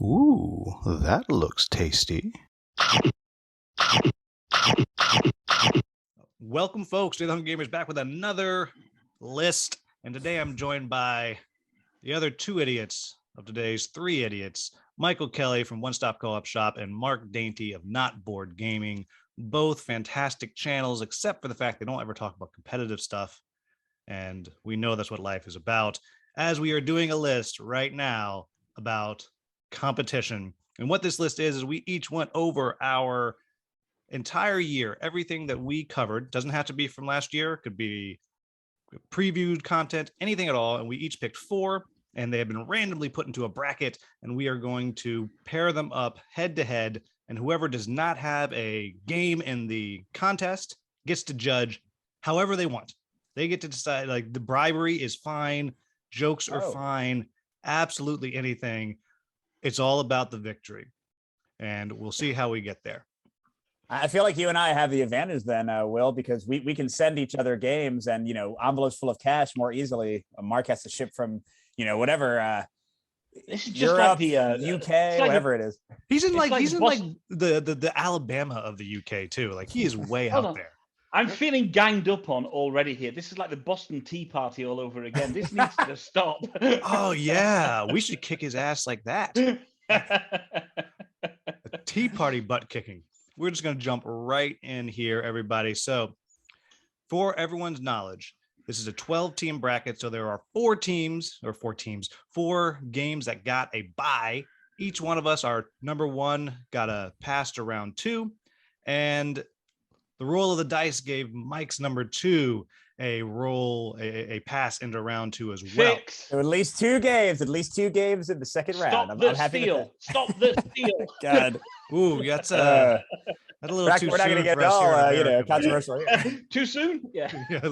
Ooh, that looks tasty. Welcome, folks, to the Hungry Gamers back with another list. And today I'm joined by the other two idiots of today's three idiots, Michael Kelly from One Stop Co-op Shop and Mark Dainty of Not Board Gaming. Both fantastic channels, except for the fact they don't ever talk about competitive stuff. And we know that's what life is about, as we are doing a list right now about competition. And what this list is we each went over our entire year, everything that we covered. Doesn't have to be from last year, could be previewed content, anything at all. And we each picked four, and they have been randomly put into a bracket, and we are going to pair them up head to head. And whoever does not have a game in the contest gets to judge however they want. They get to decide, like, the bribery is fine, jokes are fine, absolutely anything. It's all about the victory. And we'll see how we get there. I feel like you and I have the advantage then, Will, because we can send each other games and, envelopes full of cash more easily. Mark has to ship from, whatever, this is just Europe, like the UK, like whatever it is. He's in the Alabama of the UK too. Like, he is way out there. I'm feeling ganged up on already here. This is like the Boston Tea Party all over again. This needs to stop. Oh yeah, we should kick his ass like that. A tea party butt kicking. We're just going to jump right in here, everybody. So for everyone's knowledge, this is a 12-team bracket. So there are four games that got a bye. Each one of us, our number one, got a pass to round two. And the roll of the dice gave Mike's number two a pass into round two as well. So at least two games in the second round. I'm happy with that. Stop the steal. God. Ooh, that's a little too soon. We're not going to get all, controversial here. Too soon? Yeah. Yeah, a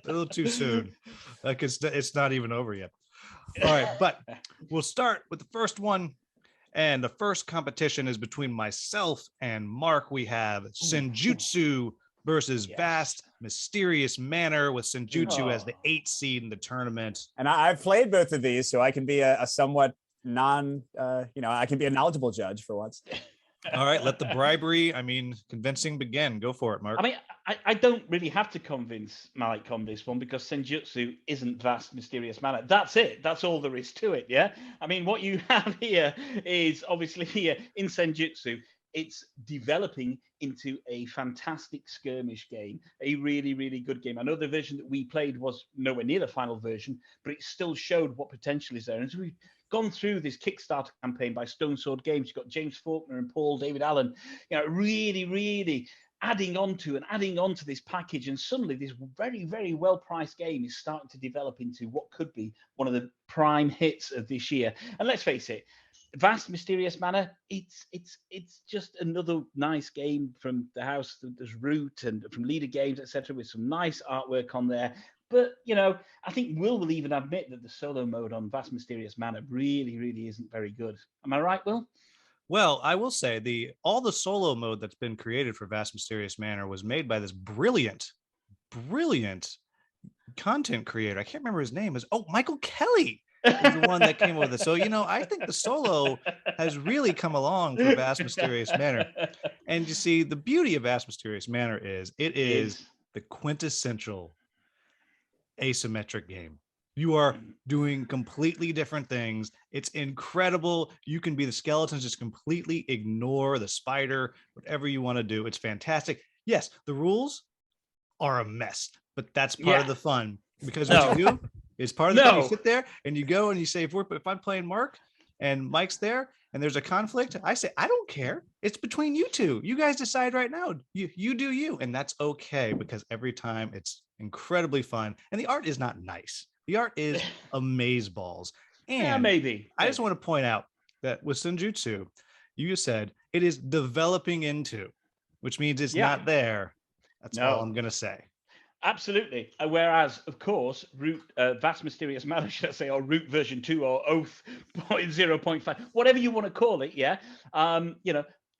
little too soon. Like, it's not even over yet. All right, but we'll start with the first one. And the first competition is between myself and Mark. We have Senjutsu versus Vast Mysterious Manor, with Senjutsu as the 8th seed in the tournament. And I've played both of these, so I can be a somewhat I can be a knowledgeable judge for once. All right, let the bribery, convincing begin. Go for it, Mark. I don't really have to convince Mike on this one, because Senjutsu isn't Vast Mysterious Manor. That's it. That's all there is to it, yeah? What you have here is, obviously, here in Senjutsu, it's developing into a fantastic skirmish game, a really, really good game. I know the version that we played was nowhere near the final version, but it still showed what potential is there. And so we've gone through this Kickstarter campaign by Stone Sword Games. You've got James Faulkner and Paul David Allen, really, really adding on to this package. And suddenly this very, very well-priced game is starting to develop into what could be one of the prime hits of this year. And let's face it, Vast Mysterious Manor, it's just another nice game from the house. There's Root and from Leader Games, etc., with some nice artwork on there. But, I think Will even admit that the solo mode on Vast Mysterious Manor really, really isn't very good. Am I right, Will? Well, I will say all the solo mode that's been created for Vast Mysterious Manor was made by this brilliant content creator. I can't remember his name. Michael Kelly is the one that came up with it. So, I think the solo has really come along for Vast Mysterious Manor. And you see, the beauty of Vast Mysterious Manor is it is the quintessential asymmetric game. You are doing completely different things. It's incredible. You can be the skeletons, just completely ignore the spider, whatever you want to do. It's fantastic. Yes, the rules are a mess, but that's part of the fun, because what you do is part of the fun. You sit there and you go and you say, if I'm playing Mark and Mike's there and there's a conflict, I say, I don't care. It's between you two. You guys decide right now. You do you. And that's okay, because every time it's incredibly fun. And the art is not nice. The art is amazeballs. And maybe. I just want to point out that with Senjutsu, you just said it is developing into, which means it's not there. That's all I'm going to say. Absolutely. Whereas, of course, Root, Vast Mysterious Manor, should I say, or Root version 2 or Oath 0.5, whatever you want to call it,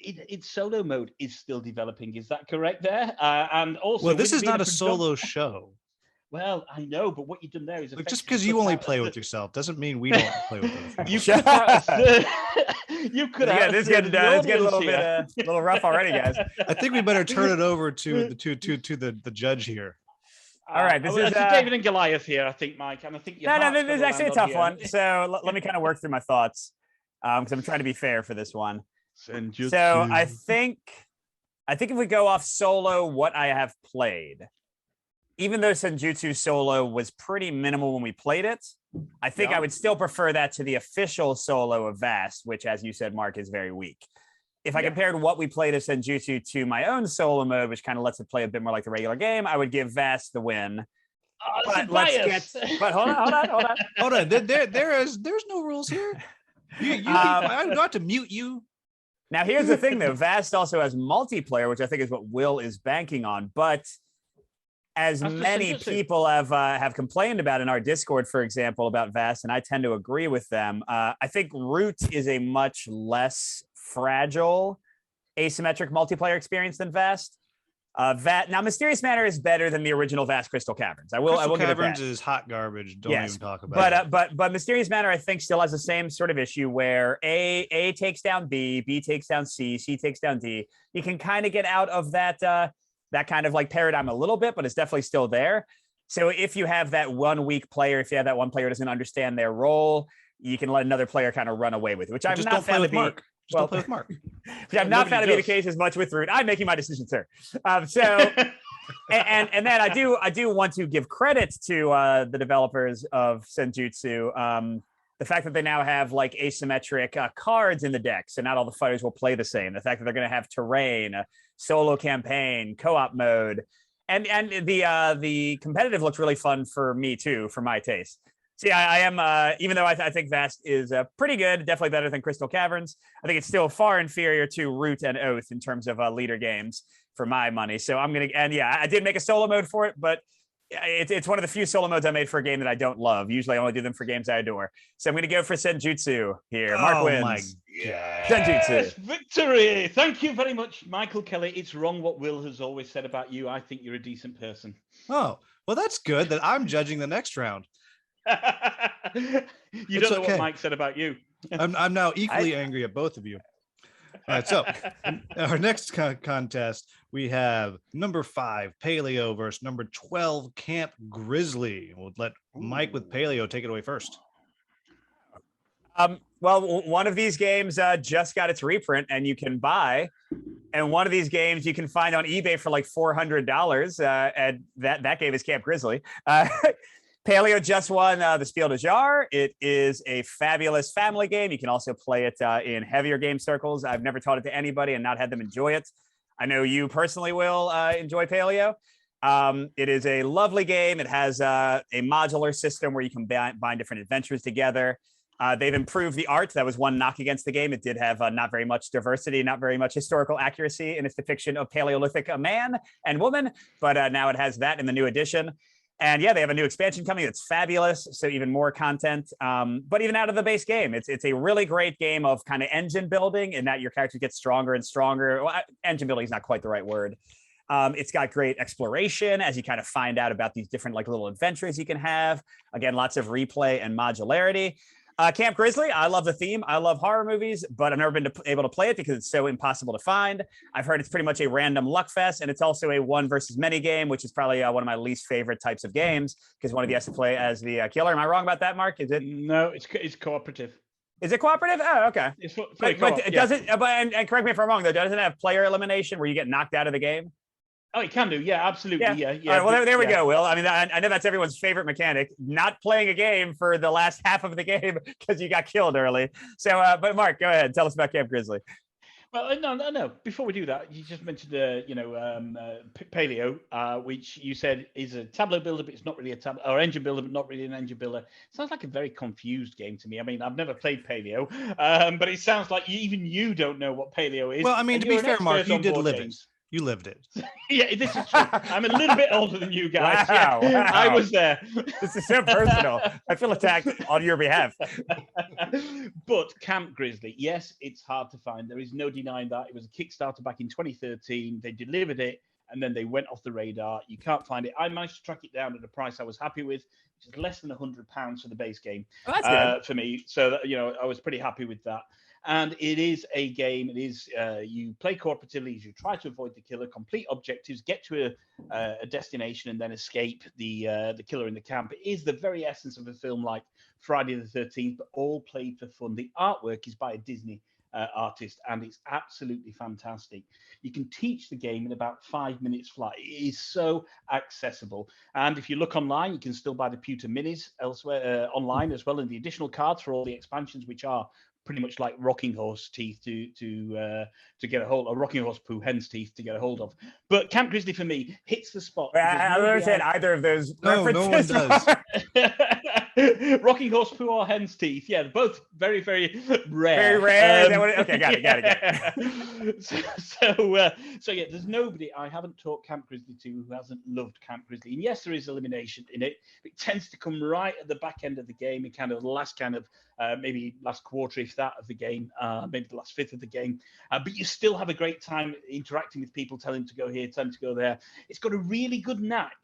its solo mode is still developing. Is that correct there? And also, well, this is not a solo show. Well, I know, but what you've done there is Like, just effectively because you cut only out a play with third- yourself doesn't mean we don't play with other people. You cut out a third. You cut Yeah, out a this third getting of the it's getting a audience little bit here. little rough already, guys. I think we better turn it over to the judge here. All right, this is it's a David and Goliath here, I think, Mike, and I think your no, heart's this is gotta actually a land tough here. one. So let me kind of work through my thoughts because I'm trying to be fair for this one. So I think if we go off solo, what I have played, even though Senjutsu solo was pretty minimal when we played it, I think I would still prefer that to the official solo of Vast, which, as you said, Mark, is very weak. If I compared what we played of Senjutsu to my own solo mode, which kind of lets it play a bit more like the regular game, I would give Vast the win. But hold on. There's no rules here. I got to mute you. Now, here's the thing, though. Vast also has multiplayer, which I think is what Will is banking on. But as many people have complained about in our Discord, for example, about Vast, and I tend to agree with them, I think Root is a much less fragile asymmetric multiplayer experience than Vast. Now, Mysterious Manor is better than the original Vast Crystal Caverns. I will give it that. Caverns is hot garbage. Don't even talk about it. But Mysterious Manor, I think, still has the same sort of issue where A takes down B, B takes down C, C takes down D. You can kind of get out of that kind of like paradigm a little bit, but it's definitely still there. So if you have that one weak player, if you have that one player who doesn't understand their role, you can let another player kind of run away with it, which I've not found to be. Mark. Don't play with Mark. Which I've not found to be the case as much with Root. I'm making my decision, sir. And then I do want to give credit to the developers of Senjutsu. The fact that they now have like asymmetric cards in the deck, so not all the fighters will play the same. The fact that they're going to have terrain, solo campaign, co-op mode, and the competitive looks really fun for me too, for my taste. See, I am, even though I think Vast is pretty good, definitely better than Crystal Caverns, I think it's still far inferior to Root and Oath in terms of leader games for my money. So I'm going to, and yeah, I did make a solo mode for it, but it's one of the few solo modes I made for a game that I don't love. Usually I only do them for games I adore. So I'm going to go for Senjutsu here. Mark wins. My God. Senjutsu. Yes, victory. Thank you very much, Michael Kelly. It's wrong what Will has always said about you. I think you're a decent person. Oh, well, that's good that I'm judging the next round. You don't know what Mike said about you. I'm now equally angry at both of you. All right, so our next contest, we have number 5 Paleo versus number 12 Camp Grizzly. We'll let Mike with Paleo take it away first. Well, one of these games just got its reprint, and you can buy. And one of these games you can find on eBay for like $400. And that game is Camp Grizzly. Paleo just won the Spiel des Jahres. It is a fabulous family game. You can also play it in heavier game circles. I've never taught it to anybody and not had them enjoy it. I know you personally will enjoy Paleo. It is a lovely game. It has a modular system where you can bind different adventures together. They've improved the art. That was one knock against the game. It did have not very much diversity, not very much historical accuracy in its depiction of Paleolithic man and woman. But now it has that in the new edition. And yeah, they have a new expansion coming that's fabulous. So even more content. But even out of the base game, it's a really great game of kind of engine building in that your character gets stronger and stronger. Well, engine building is not quite the right word. It's got great exploration as you kind of find out about these different like little adventures you can have. Again, lots of replay and modularity. Camp Grizzly, I love the theme. I love horror movies, but I've never been able to play it because it's so impossible to find. I've heard it's pretty much a random luck fest, and it's also a one versus many game, which is probably one of my least favorite types of games because one of you has to play as the killer. Am I wrong about that, Mark? Is it? No, it's cooperative. Is it cooperative? Oh, okay. It's but does it? And correct me if I'm wrong though. Doesn't it have player elimination where you get knocked out of the game? Oh, it can do. Yeah, absolutely. Yeah. All right, well, there we go, Will. I mean, I know that's everyone's favorite mechanic, not playing a game for the last half of the game because you got killed early. So, but Mark, go ahead. Tell us about Camp Grizzly. Well, no. Before we do that, you just mentioned, Paleo, which you said is a tableau builder, but it's not really a tableau, or engine builder, but not really an engine builder. Sounds like a very confused game to me. I mean, I've never played Paleo, but it sounds like even you don't know what Paleo is. Well, I mean, to be fair, Mark, you did live it. You lived it. Yeah, this is true. I'm a little bit older than you guys. Wow. I was there. This is so personal. I feel attacked on your behalf. But Camp Grizzly, yes, it's hard to find. There is no denying that. It was a Kickstarter back in 2013. They delivered it. and then they went off the radar. You can't find it. I managed to track it down at a price I was happy with, which is less than £100 for the base game. Oh, that's good. For me. So that, I was pretty happy with that. And it is a game. It is you play cooperatively as you try to avoid the killer, complete objectives, get to a destination, and then escape the killer in the camp. It is the very essence of a film like Friday the 13th, but all played for fun. The artwork is by a Disney artist, and it's absolutely fantastic. You can teach the game in about 5 minutes flat. It is so accessible. And if you look online, you can still buy the pewter minis elsewhere online as well, and the additional cards for all the expansions, which are pretty much like rocking horse teeth to get a hold of, rocking horse poo, hen's teeth to get a hold of. But Camp Grizzly for me hits the spot. I don't understand either of those references. No one does. Rocking horse poo or hen's teeth. Yeah, both very, very rare. Very rare. Okay, got it. So yeah, there's nobody I haven't taught Camp Grizzly to who hasn't loved Camp Grizzly. And yes, there is elimination in it. It tends to come right at the back end of the game, in kind of the last maybe last quarter, if that, of the game, maybe the last fifth of the game. But you still have a great time interacting with people, telling them to go here, telling them to go there. It's got a really good knack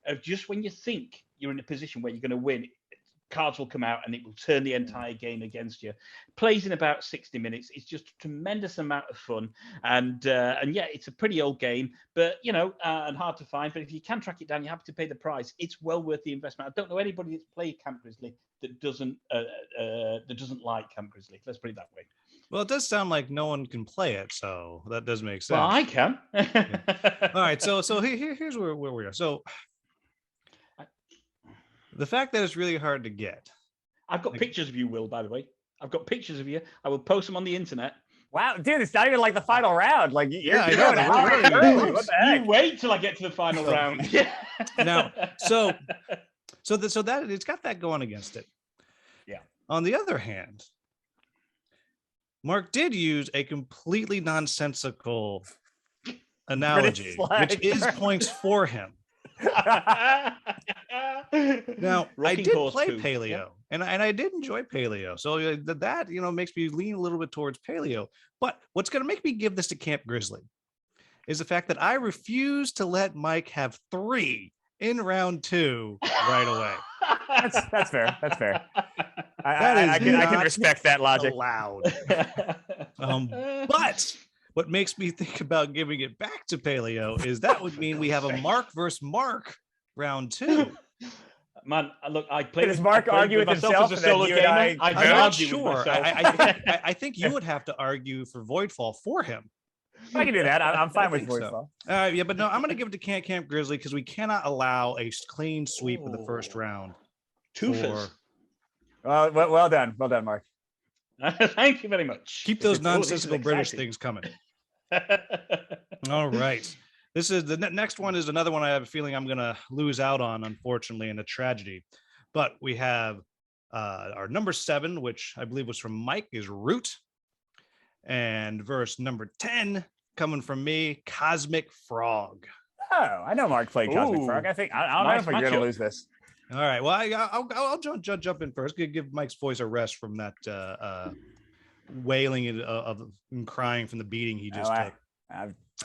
of just when you think you're in a position where you're going to win, cards will come out and it will turn the entire game against you. Plays in about 60 minutes. It's just a tremendous amount of fun. And yeah, it's a pretty old game, but and hard to find. But if you can track it down, you're happy to pay the price. It's well worth the investment. I don't know anybody that's played Camp Grizzly that doesn't like Camp Grizzly. Let's put it that way. Well, it does sound like no one can play it, so that does make sense. Well, I can. Yeah. All right, so here's where we are. So the fact that it's really hard to get. I've got pictures of you, Will, by the way. I've got pictures of you. I will post them on the internet. Wow, dude, it's not even like the final round. Like, I know. Early. What the heck? You wait till I get to the final round. Yeah. Now, so that it's got that going against it. Yeah. On the other hand, Mark did use a completely nonsensical analogy, which is points for him. Now, I did play Paleo, yep. and I did enjoy Paleo, so that makes me lean a little bit towards Paleo. But what's going to make me give this to Camp Grizzly is the fact that I refuse to let Mike have 3 in round 2 right away. That's fair. That's fair. I can respect that logic. Allowed. But what makes me think about giving it back to Paleo is that would mean we have a Mark versus Mark round 2. Man, look, I played. Does Mark argue with himself as a solo gamer? I'm not sure. I think you would have to argue for Voidfall for him. I can do that. I'm fine with Voidfall. So. Yeah, but no, I'm going to give it to Camp Grizzly because we cannot allow a clean sweep of the first round. Twofers. Well done, Mark. Thank you very much. Keep those nonsensical British things coming. All right. This is the next one is another one I have a feeling I'm going to lose out on, unfortunately, in a tragedy. But we have our number 7, which I believe was from Mike, is Root. And verse number 10 coming from me, Cosmic Frog. Oh, I know Mark played Cosmic Frog. I don't know if I'm going to lose this. All right. Well, I'll jump in first. Give Mike's voice a rest from that wailing and crying from the beating he just took.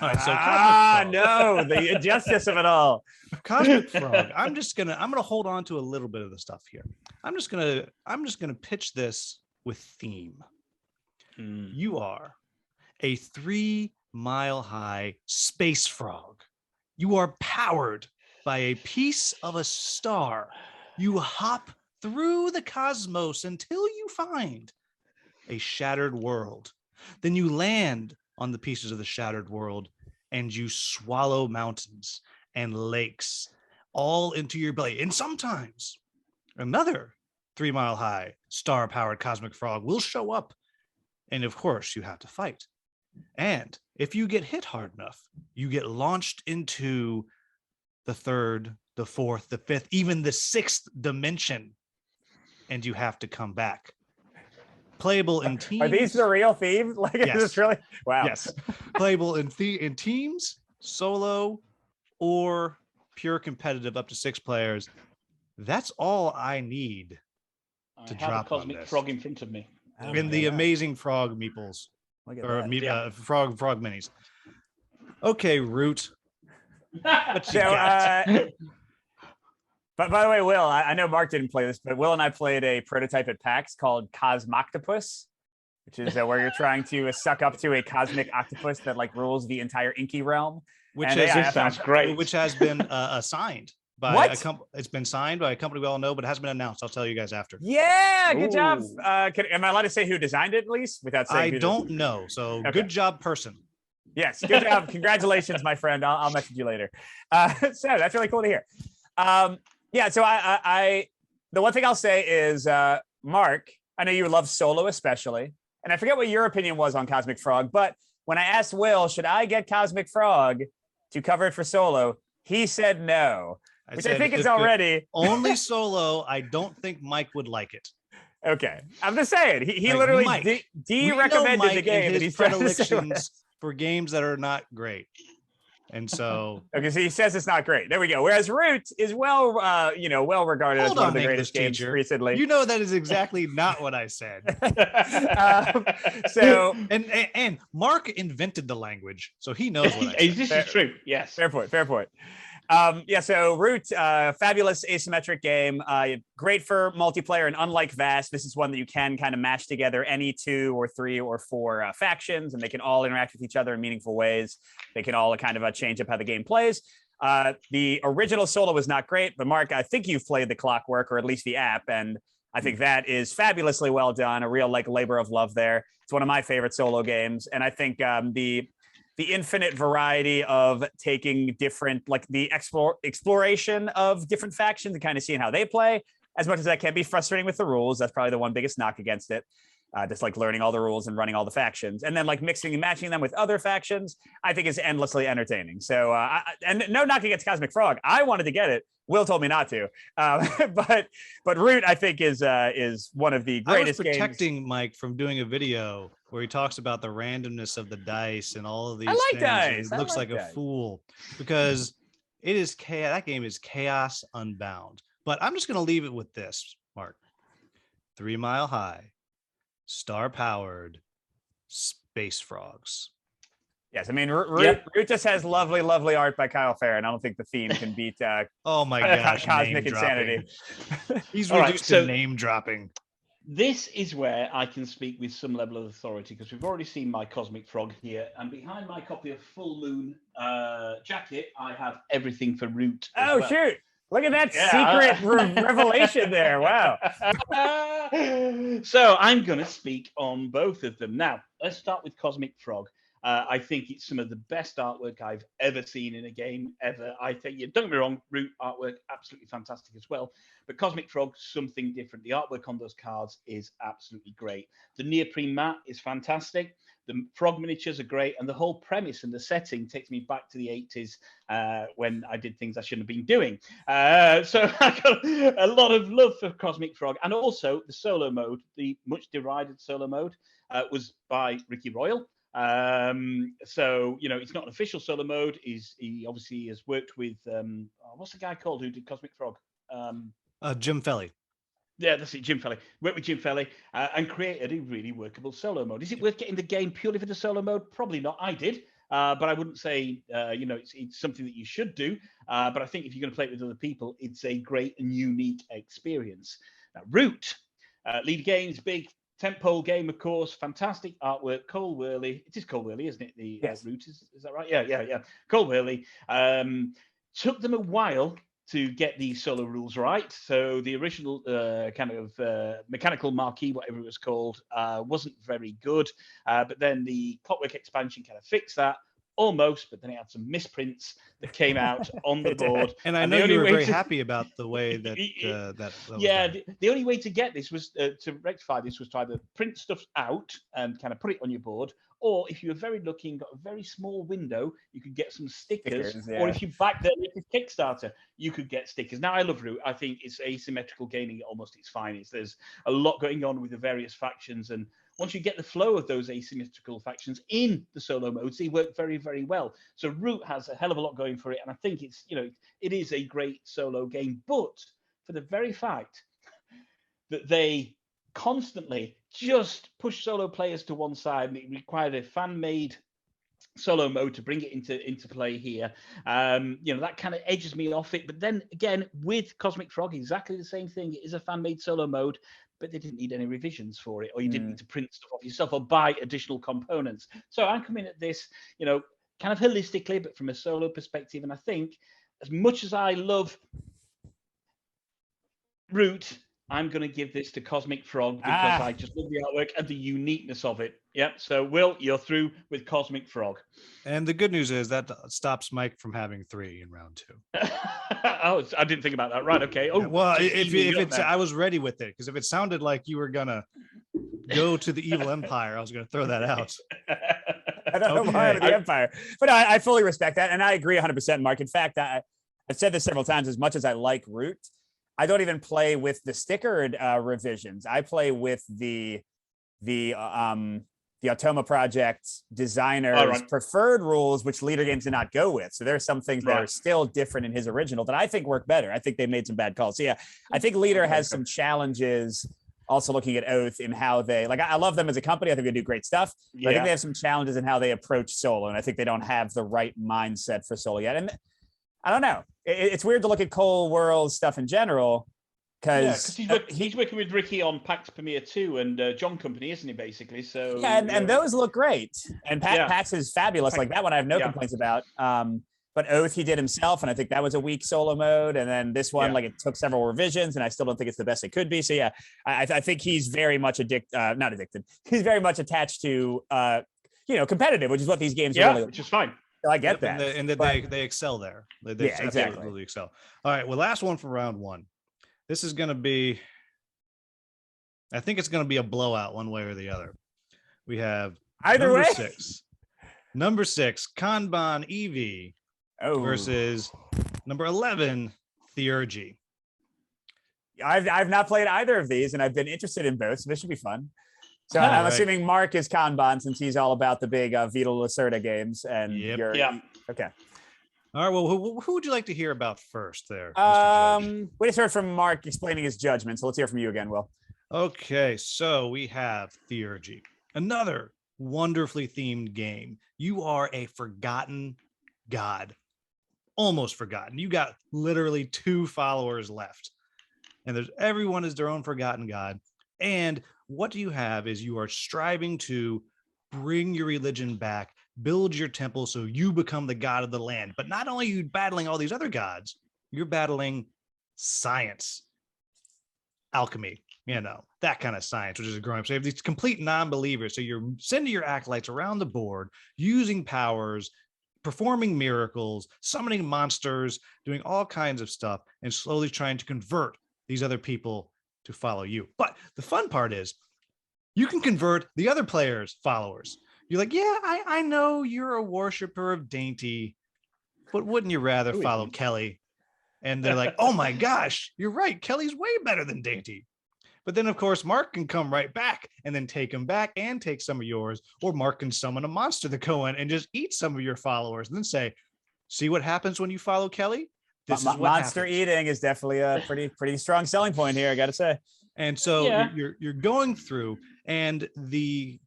All right, so no, the injustice of it all. Cosmic Frog. I'm gonna hold on to a little bit of the stuff here. I'm just gonna pitch this with theme. You are a 3-mile-high space frog. You are powered by a piece of a star. You hop through the cosmos until you find a shattered world. Then you land on the pieces of the shattered world and you swallow mountains and lakes all into your belly. And sometimes another 3-mile-high star-powered cosmic frog will show up. And of course, you have to fight. And if you get hit hard enough, you get launched into the 3rd, the 4th, the 5th, even the 6th dimension. And you have to come back. Playable in teams. Are these the real themes? Like, yes. Is this really? Wow. Yes. Playable in teams, solo, or pure competitive, up to 6 players. That's all I need to drop on this. I have a cosmic frog in front of me. In the amazing frog meeples, or frog minis. Okay, Root. What you So, got? but by the way, Will, I know Mark didn't play this, but Will and I played a prototype at PAX called Cosmoctopus, which is where you're trying to suck up to a cosmic octopus that like rules the entire Inky realm. Which And, has, yeah, This sounds great. which has been assigned by What? a company. It's been signed by a company we all know, but it hasn't been announced. I'll tell you guys after. Yeah, good job. Ooh. Am I allowed to say who designed it at least without saying I who don't know. So Okay. good job, person. Yes, good job. Congratulations, my friend. I'll message you later. So that's really cool to hear. Yeah, so I the one thing I'll say is, Mark, I know you love Solo especially, and I forget what your opinion was on Cosmic Frog, but when I asked Will, should I get Cosmic Frog to cover it for Solo, he said no, which I think is already only Solo. I don't think Mike would like it. okay. I'm just saying he Like, literally Mike, We know recommended Mike the game, and and his he's trying to say predilections for games that are not great, and so okay, so he says it's not great. There we go. Whereas Root is well regarded as hold one of on, the English greatest games teacher. recently. You know that is exactly not what I said. So and Mark invented the language, so he knows what I said. This is true. Yes. fair point. Fair point. Yeah, so Root, fabulous asymmetric game, great for multiplayer, and unlike Vast, this is one that you can kind of mash together any 2 or 3 or 4 factions, and they can all interact with each other in meaningful ways. They can all kind of change up how the game plays. The original Solo was not great, but Mark, I think you've played the Clockwork, or at least the app, and I think that is fabulously well done, a real like labor of love there. It's one of my favorite Solo games, and I think the infinite variety of taking different, like the exploration of different factions and kind of seeing how they play, as much as that can be frustrating with the rules. That's probably the one biggest knock against it. Just like learning all the rules and running all the factions, and then like mixing and matching them with other factions, I think is endlessly entertaining. So, and no knock against Cosmic Frog. I wanted to get it. Will told me not to. But Root, I think, is one of the greatest I was protecting games. Mike from doing a video where he talks about the randomness of the dice and all of these I like things. dice. He looks like like dice. a fool because it is chaos. That game is chaos unbound. But I'm just going to leave it with this, Mark. 3 Mile High, star-powered space frogs. Yes, I mean, Root just has lovely, lovely art by Kyle Fair, and I don't think the theme can beat Oh my gosh, cosmic name insanity. He's All right, reduced so- to name dropping. This is where I can speak with some level of authority because we've already seen my Cosmic Frog here, and behind my copy of Full Moon jacket, I have everything for Root. Oh, well. shoot. Look at that Yeah, secret revelation there. Wow. So I'm going to speak on both of them. Now, let's start with Cosmic Frog. I think it's some of the best artwork I've ever seen in a game ever. I think, don't get me wrong, Root artwork, absolutely fantastic as well. But Cosmic Frog, something different. The artwork on those cards is absolutely great. The neoprene mat is fantastic. The frog miniatures are great. And the whole premise and the setting takes me back to the 80s when I did things I shouldn't have been doing. So I got a lot of love for Cosmic Frog. And also the solo mode, the much derided solo mode, was by Ricky Royal. So it's not an official solo mode. He obviously has worked with what's the guy called who did Cosmic Frog? Jim Felly. Yeah, that's it, Jim Felly. Worked with Jim Felly and created a really workable solo mode. Is it worth getting the game purely for the solo mode? Probably not. I did, but I wouldn't say it's something that you should do. But I think if you're going to play it with other people, it's a great and unique experience. Now, Root, lead games, big tentpole game, of course, fantastic artwork. Cole Worley, it is Cole Worley, isn't it? The yes. Root is that right? Yeah. Cole Worley. Took them a while to get the solo rules right. So the original kind of mechanical marquee, whatever it was called, wasn't very good. But then the Clockwork expansion kind of fixed that. Almost, but then it had some misprints that came out on the board. And I know you were very happy about the way that that yeah, the only way to get this was to rectify this was to either print stuff out and kind of put it on your board, or if you were very lucky and got a very small window, you could get some stickers. Yeah. Or if you back the Kickstarter, you could get stickers. Now, I love Root. I think it's asymmetrical gaming at almost its finest. There's a lot going on with the various factions, and once you get the flow of those asymmetrical factions in the solo modes, they work very, very well. So Root has a hell of a lot going for it, and I think it's it is a great solo game. But for the very fact that they constantly just push solo players to one side, and it required a fan-made solo mode to bring it into play here. That kind of edges me off it. But then again, with Cosmic Frog, exactly the same thing. It is a fan-made solo mode, but they didn't need any revisions for it, or you didn't need to print stuff off yourself or buy additional components. So I'm coming at this, kind of holistically, but from a solo perspective. And I think as much as I love Root, I'm going to give this to Cosmic Frog because I just love the artwork and the uniqueness of it. Yeah. So, Will, you're through with Cosmic Frog. And the good news is that stops Mike from having 3 in round 2. Oh, I didn't think about that. Right. Okay. Oh, well, if it's, I was ready with it, because if it sounded like you were gonna go to the evil empire, I was gonna throw that out. I don't know why the empire, but I fully respect that, and I agree 100%, Mark. In fact, I've said this several times. As much as I like Root, I don't even play with the stickered revisions. I play with the Automa Project designers' preferred rules, which Leader Games did not go with. So there are some things that are still different in his original that I think work better. I think they made some bad calls. So yeah, I think Leader has some challenges. Also looking at Oath in how they, like, I love them as a company. I think they do great stuff. But I think they have some challenges in how they approach solo. And I think they don't have the right mindset for solo yet. And I don't know. It's weird to look at Cole World's stuff in general. Because he's working with Ricky on PAX Premiere 2 and John Company, isn't he, basically? So and those look great. And PAX is fabulous. Like that one I have no complaints about. But Oath he did himself, and I think that was a weak solo mode. And then this one, like, it took several revisions, and I still don't think it's the best it could be. So yeah, I think he's very much not addicted. He's very much attached to competitive, which is what these games are really. Which is fine. So I get that. And they excel there. They absolutely excel. All right, well, last one for round 1. This is going to be, I think it's going to be a blowout one way or the other. We have number 6, Kanban EV versus number 11, Theurgy. I've not played either of these, and I've been interested in both, so this should be fun. So I'm assuming Mark is Kanban, since he's all about the big Vita Lacerda games, and okay. All right, well, who would you like to hear about first there, Mr. Judge? We just heard from Mark explaining his judgment, so let's hear from you again, Will. Okay, so we have Theurgy, another wonderfully themed game. You are a forgotten god, almost forgotten. You got literally 2 followers left, and everyone is their own forgotten god. And what you have is you are striving to bring your religion back, build your temple so you become the god of the land. But not only are you battling all these other gods, you're battling science, alchemy, that kind of science, which is growing up. So you have these complete non-believers. So you're sending your acolytes around the board, using powers, performing miracles, summoning monsters, doing all kinds of stuff, and slowly trying to convert these other people to follow you. But the fun part is you can convert the other players' followers. You're like, I know you're a worshiper of Dainty, but wouldn't you rather follow Kelly? And they're like, oh my gosh, you're right. Kelly's way better than Dainty. But then, of course, Mark can come right back and then take him back and take some of yours. Or Mark can summon a monster to go in and just eat some of your followers and then say, see what happens when you follow Kelly? This is what monster happens. Eating is definitely a pretty strong selling point here, I got to say. And so you're going through, and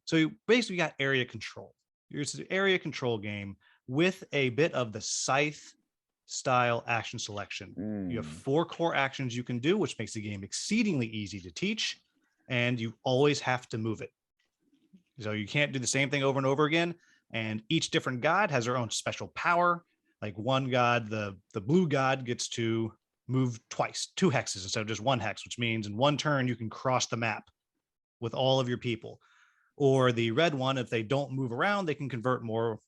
so you basically got area control. It's an area control game with a bit of the Scythe style action selection. You have 4 core actions you can do, which makes the game exceedingly easy to teach, and you always have to move it. So you can't do the same thing over and over again. And each different god has their own special power. Like one god, the blue god, gets to move twice, 2 hexes instead of just 1 hex, which means in 1 turn you can cross the map with all of your people. Or the red one, if they don't move around, they can convert more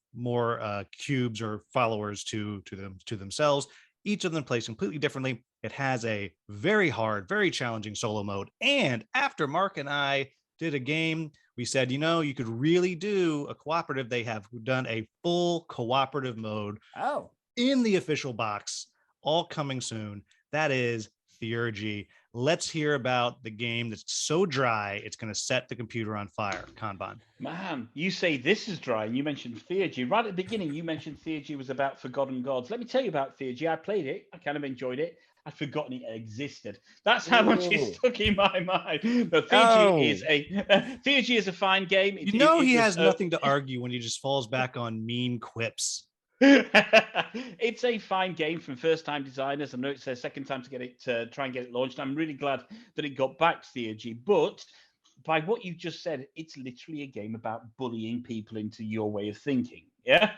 cubes or followers to themselves. Each of them plays completely differently. It has a very hard, very challenging solo mode. And after Mark and I did a game, we said, you could really do a cooperative. They have done a full cooperative mode in the official box, all coming soon. That is Theurgy. Let's hear about the game that's so dry it's going to set the computer on fire. Kanban. Man, you say this is dry, and you mentioned Theurgy. Right at the beginning, you mentioned Theurgy was about forgotten gods. Let me tell you about Theurgy. I played it. I kind of enjoyed it. I'd forgotten it existed. That's how much it's stuck in my mind. The Theurgy is a fine game. He has nothing to argue when he just falls back on mean quips. It's a fine game from first-time designers. I know it's their second time to get it to try and get it launched. I'm really glad that it got back to Theurgy, but by what you just said, it's literally a game about bullying people into your way of thinking. Yeah,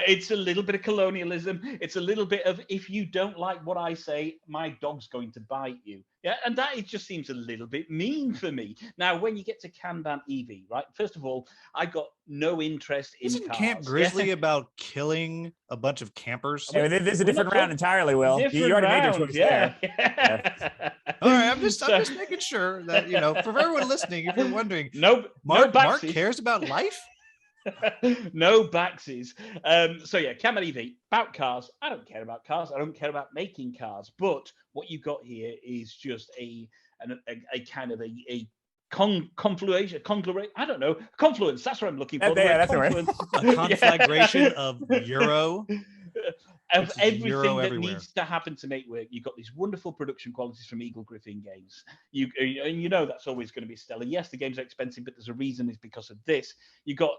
it's a little bit of colonialism. It's a little bit of, if you don't like what I say, my dog's going to bite you. Yeah, and that it just seems a little bit mean for me. Now, when you get to Kanban EV, right? First of all, I got no interest in Isn't cars. Camp Grizzly about killing a bunch of campers? Yeah, there's a different round entirely, Will. You already made your choice there. Yeah. All right, I'm just making sure that, for everyone listening, if you're wondering, Mark cares about life? No backsies. So yeah, Kanban EV, about cars. I don't care about cars. I don't care about making cars. But what you got here is just a kind of a confluence. I don't know. Confluence. That's what I'm looking for. That's right. A conflagration of Euro. Of everything Euro that everywhere. needs to happen to make work. You've got these wonderful production qualities from Eagle Griffin Games. And that's always going to be stellar. Yes, the games are expensive, but there's a reason. It's because of this. You got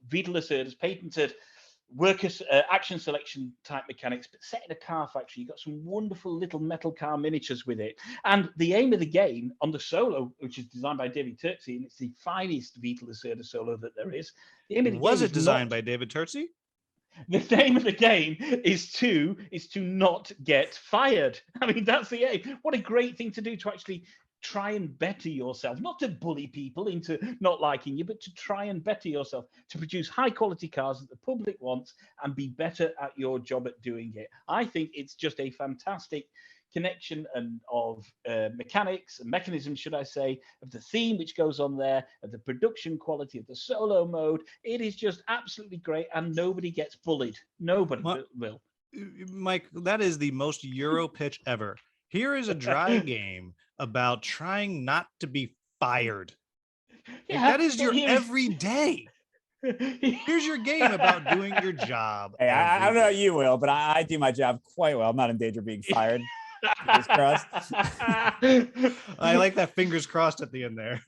Vita Lacerda's patented workers action selection type mechanics, but set in a car factory. You've got some wonderful little metal car miniatures with it. And the aim of the game on the solo, which is designed by David Turkey, and it's the finest Vita Lacerda solo that there is. The aim of the Was game it designed by David Turkey? The name of the game is to not get fired. I mean, that's the aim. What a great thing to do, to actually try and better yourself, not to bully people into not liking you, but to try and better yourself, to produce high quality cars that the public wants and be better at your job at doing it. I think it's just a fantastic connection and of mechanics and mechanisms, should I say, of the theme which goes on there, of the production quality of the solo mode. It is just absolutely great, and nobody gets bullied. Nobody will. Mike, that is the most Euro pitch ever. Here is a dry game about trying not to be fired. Yeah, that is your everyday. Here's your game about doing your job. Hey, I don't know about you, Will, but I do my job quite well. I'm not in danger of being fired. Fingers crossed. I like that fingers crossed at the end there.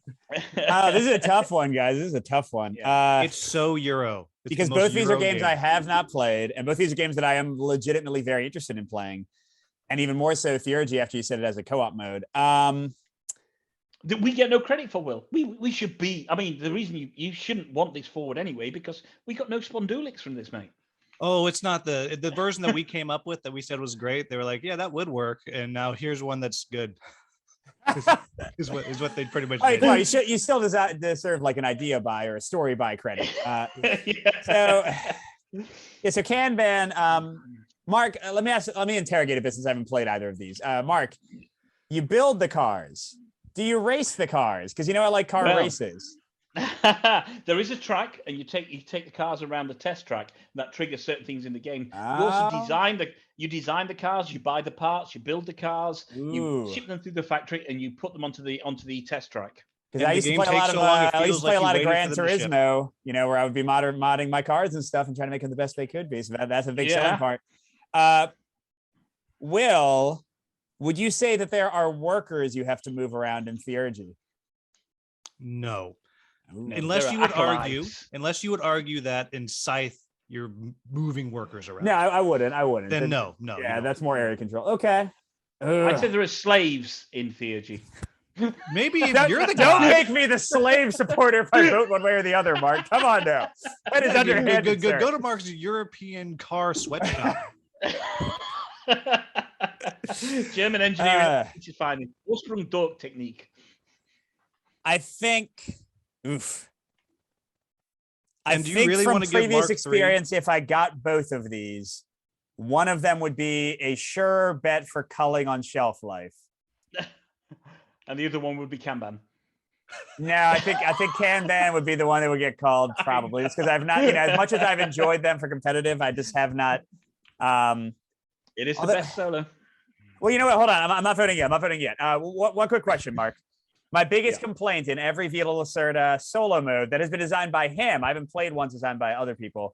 This is a tough one, guys. This is a tough one. Yeah. It's so Euro. Because both these are games I have not played, and both these are games that I am legitimately very interested in playing. And even more so Theurgy after you said it as a co-op mode. We get no credit for, Will. We should be. I mean, the reason you shouldn't want this forward anyway, because we got no Spondulics from this, mate. Oh, it's not the version that we came up with that we said was great. They were like, yeah, that would work. And now here's one that's good. is what they pretty much did. Well, you still deserve like an idea buy or a story buy credit. So Kanban. Mark, let me interrogate a bit since I haven't played either of these. Mark, you build the cars. Do you race the cars? Because I like car races. There is a track, and you take the cars around the test track. That triggers certain things in the game. You also design the cars. You buy the parts. You build the cars. You ship them through the factory, and you put them onto the test track. Because I used to play a lot of Gran Turismo, where I would be modding my cars and stuff and trying to make them the best they could be. So that's a big selling part. Will, would you say that there are workers you have to move around in Theurgy? No. Unless you would argue that in Scythe you're moving workers around. No, I wouldn't. Then no. Yeah, that's more area control. Okay. I'd say there are slaves in Theurgy. Maybe if you're the guy. Don't make me the slave supporter if I vote one way or the other, Mark. Come on now. That is underhanded, sir. Go to Mark's European car sweatshop. German engineering, which is fine. Ursprung Dork technique. I think. Oof. And do you really want to give previous Mark experience, 3? if I got both of these, one of them would be a sure bet for culling on shelf life. And the other one would be Kanban. No, I think Kanban would be the one that would get called, probably. It's because I've not, as much as I've enjoyed them for competitive, I just have not. It is the best solo. Well, you know what? Hold on. I'm not voting yet. One quick question, Mark. My biggest complaint in every Vita Lacerda solo mode that has been designed by him, I haven't played ones designed by other people,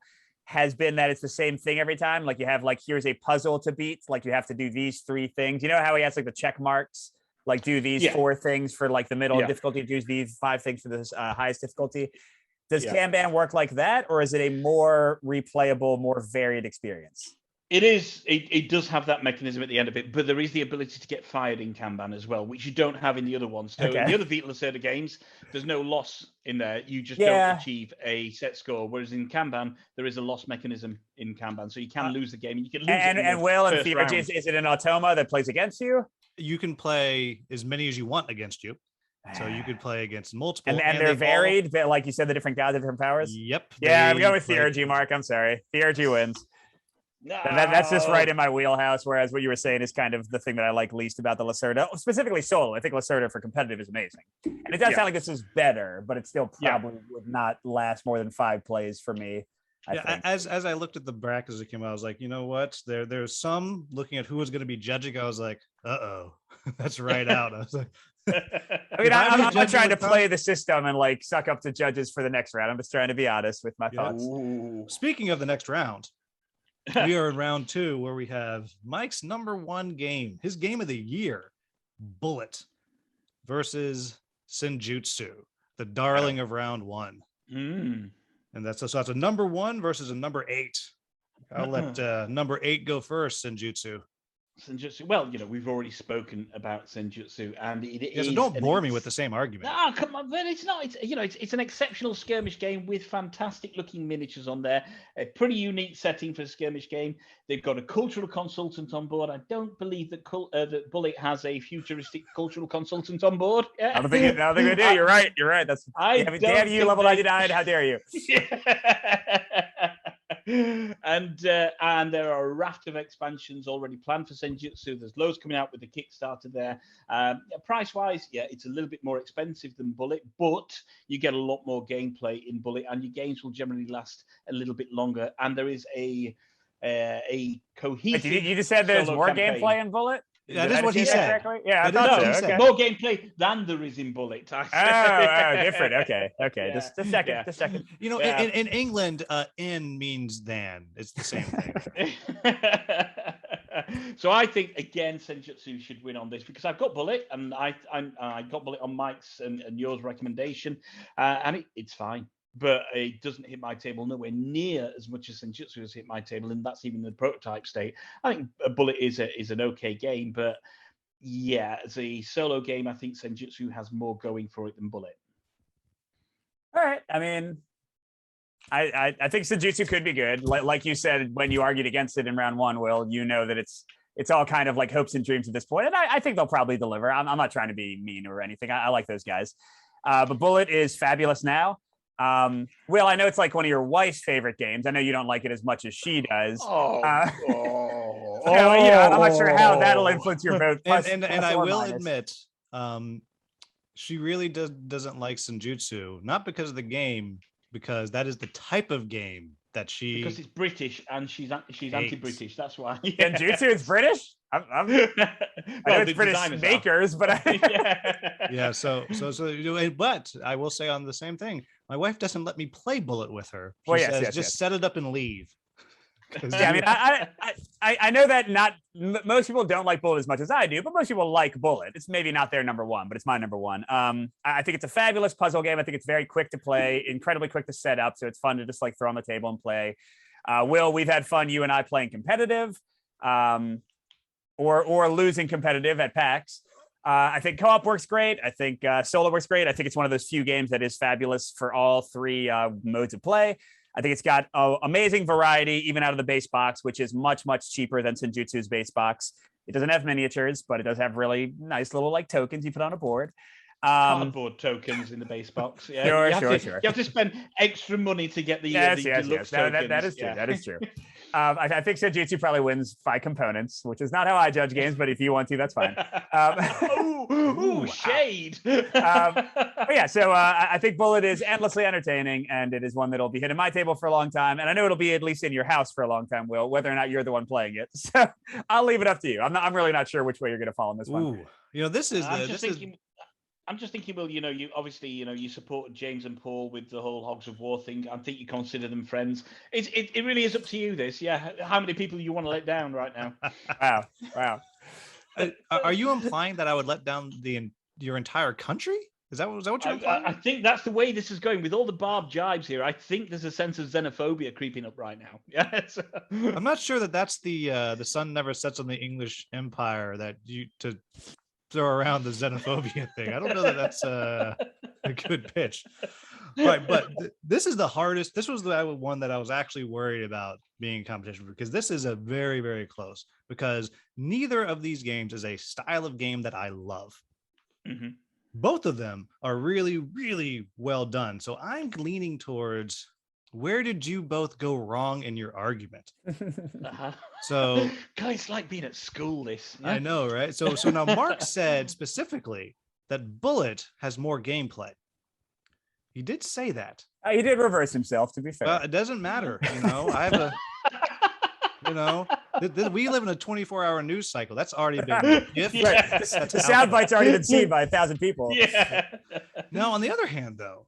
has been that it's the same thing every time. Like you have like, here's a puzzle to beat. Like you have to do these 3 things. You know how he has like the check marks, like do these 4 things for like the middle difficulty, do these 5 things for this highest difficulty. Does Kanban work like that, or is it a more replayable, more varied experience? It is. It does have that mechanism at the end of it, but there is the ability to get fired in Kanban as well, which you don't have in the other ones. So in the other Vital Lacerda games, there's no loss in there. You just don't achieve a set score. Whereas in Kanban, there is a loss mechanism in Kanban, so you can lose the game, and you can lose it. And Will and Theurgy, is it an automa that plays against you? You can play as many as you want against you. So you could play against multiple. And they're varied, but like you said, the different guys have different powers? Yep. Yeah, I'm going with Theurgy, Mark. I'm sorry. Theurgy wins. No. That's just right in my wheelhouse, whereas what you were saying is kind of the thing that I like least about the Lacerda, specifically solo. I think Lacerda for competitive is amazing. And it does sound like this is better, but it still probably would not last more than 5 plays for me. As I looked at the brackets as it came out, I was like, you know what? There's some looking at who was going to be judging. I was like, that's right out. I was like, I mean, I'm not trying to play the system and like suck up to judges for the next round. I'm just trying to be honest with my thoughts. Ooh. Speaking of the next round, we are in round 2 where we have Mike's #1 game, his game of the year, Bullet versus Senjutsu, the darling of round 1. And that's a #1 versus a number 8. I'll let number 8 go first, Senjutsu. Senjutsu. Well, we've already spoken about Senjutsu, and it is. So don't bore me with the same argument. No, come on, but it's not. It's an exceptional skirmish game with fantastic-looking miniatures on there. A pretty unique setting for a skirmish game. They've got a cultural consultant on board. I don't believe that that Bullet has a futuristic cultural consultant on board. Yeah. I don't think they do. You're right. That's. Damn you, level 99. How dare you? And there are a raft of expansions already planned for Senjutsu. There's loads coming out with the Kickstarter there. Price wise, it's a little bit more expensive than Bullet, but you get a lot more gameplay in Bullet, and your games will generally last a little bit longer. And there is a cohesive. Wait, you just said there's more gameplay in Bullet? That is what he said. Yeah, I thought so. Okay. More gameplay than there is in Bullet. Different. Okay. Yeah. Just a second. In England, in means than. It's the same thing. So I think again, Senjutsu should win on this because I've got Bullet, and I got Bullet on Mike's and yours recommendation, and it's fine. But it doesn't hit my table nowhere near as much as Senjutsu has hit my table, and that's even the prototype state. I think a Bullet is an okay game, but as a solo game, I think Senjutsu has more going for it than Bullet. All right. I mean, I think Senjutsu could be good. Like you said, when you argued against it in round 1, Will, you know that it's all kind of like hopes and dreams at this point, and I think they'll probably deliver. I'm not trying to be mean or anything. I like those guys, but Bullet is fabulous now. Will, I know it's like one of your wife's favorite games. I know you don't like it as much as she does. I'm not sure how that'll influence your vote. And I will admit, she really doesn't like Senjutsu, not because of the game, because that is the type of game that because it's British and she's anti-British. That's why. Senjutsu is British. I know it's British makers, but but I will say on the same thing, my wife doesn't let me play Bullet with her. She says, set it up and leave. I mean, I know that most people don't like Bullet as much as I do, but most people like Bullet. It's maybe not their #1, but it's my #1. I think it's a fabulous puzzle game. I think it's very quick to play, incredibly quick to set up, so it's fun to just like throw on the table and play. Will, we've had fun, you and I, playing competitive, or losing competitive at PAX. I think co-op works great. I think solo works great. I think it's one of those few games that is fabulous for all 3 modes of play. I think it's got amazing variety, even out of the base box, which is much, much cheaper than Senjutsu's base box. It doesn't have miniatures, but it does have really nice little like tokens you put on a board. Cardboard tokens in the base box. Yeah, sure. You have to spend extra money to get the deluxe tokens. That is true. That is true. I think Senjutsu probably wins by components, which is not how I judge games, but if you want to, that's fine. Shade. So I think Bullet is endlessly entertaining, and it is one that'll be hitting my table for a long time, and I know it'll be at least in your house for a long time, Will, whether or not you're the one playing it. So I'll leave it up to you. I'm really not sure which way you're going to fall on this one. This is I'm just thinking, well, you obviously, you support James and Paul with the whole Hogs of War thing. I think you consider them friends. It really is up to you, this. Yeah. How many people you want to let down right now? Wow. Are you implying that I would let down your entire country? Is that what you're implying? I think that's the way this is going with all the barbed jibes here. I think there's a sense of xenophobia creeping up right now. Yes. I'm not sure that that's the sun never sets on the English Empire that you to throw around the xenophobia thing. I don't know that that's a good pitch. Right, but this is the hardest. This was the one that I was actually worried about being in competition because this is a very, very close because neither of these games is a style of game that I love. Mm-hmm. Both of them are really, really well done. So I'm leaning towards where did you both go wrong in your argument? Uh-huh. So God, it's like being at school, this. Yeah? I know, right? So now Mark said specifically that Bullet has more gameplay. He did say that. He did reverse himself, to be fair. It doesn't matter. I have a, we live in a 24-hour news cycle. That's already been Right. The soundbite's already been seen by 1,000 people. Yeah. Now, on the other hand, though,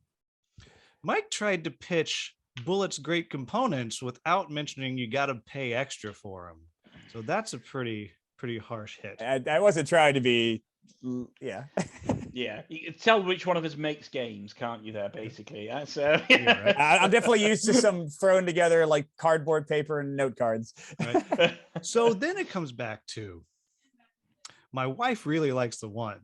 Mike tried to pitch Bullet's great components without mentioning you got to pay extra for them. So that's a pretty harsh hit. I wasn't trying to be, yeah. Yeah, you can tell which one of us makes games, can't you? There, basically. Yeah, so Yeah, right. I'm definitely used to some thrown together like cardboard paper and note cards. Right. So then it comes back to my wife really likes the one,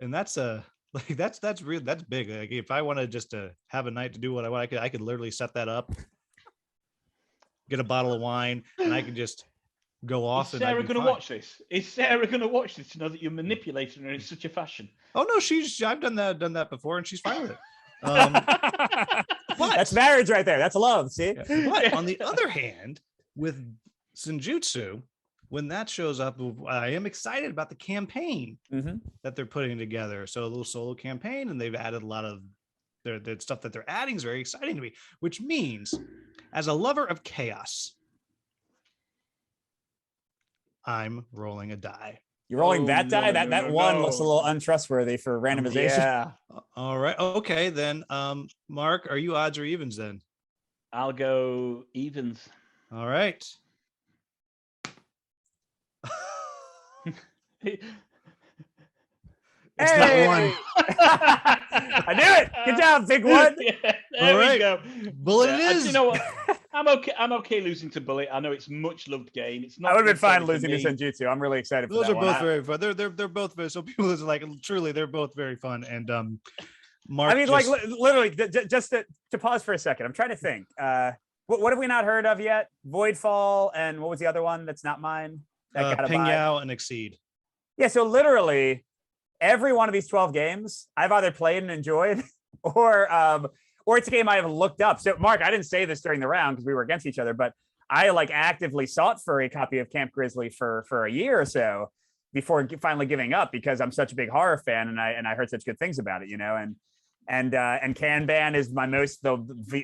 and that's big. Like if I wanted just to have a night to do what I want, I could literally set that up, get a bottle of wine, and I could just go off. Is Sarah going to watch this? Is Sarah going to watch this to know that you're manipulating her in such a fashion? Oh no, I've done that before, and she's fine with it. But that's marriage right there. That's love. See. But on the other hand, with Senjutsu, when that shows up, I am excited about the campaign that they're putting together. So a little solo campaign, and they've added a lot of the stuff that they're adding is very exciting to me. Which means, as a lover of chaos, I'm rolling a die. You're rolling that die? That one looks a little untrustworthy for randomization. Yeah. All right. Okay, then. Mark, are you odds or evens then? I'll go evens. All right. It's not one. I knew it. Good job, big one. Yeah, there we go. Bullet it is. You know what? I'm okay losing to Bullet. I know it's much loved game. It's not. I would have been fine losing to Senjutsu. I'm really excited for those. That Those are one. both very fun. They're both very. So people is like truly, they're both very fun. And Mark. I mean, like literally, just to pause for a second. I'm trying to think. What have we not heard of yet? Voidfall, and what was the other one that's not mine? Ping Yao and Exceed. Yeah, so literally every one of these 12 games I've either played and enjoyed, or it's a game I have looked up. So Mark, I didn't say this during the round because we were against each other, but I like actively sought for a copy of Camp Grizzly for a year or so before finally giving up because I'm such a big horror fan and I heard such good things about it, and Kanban is the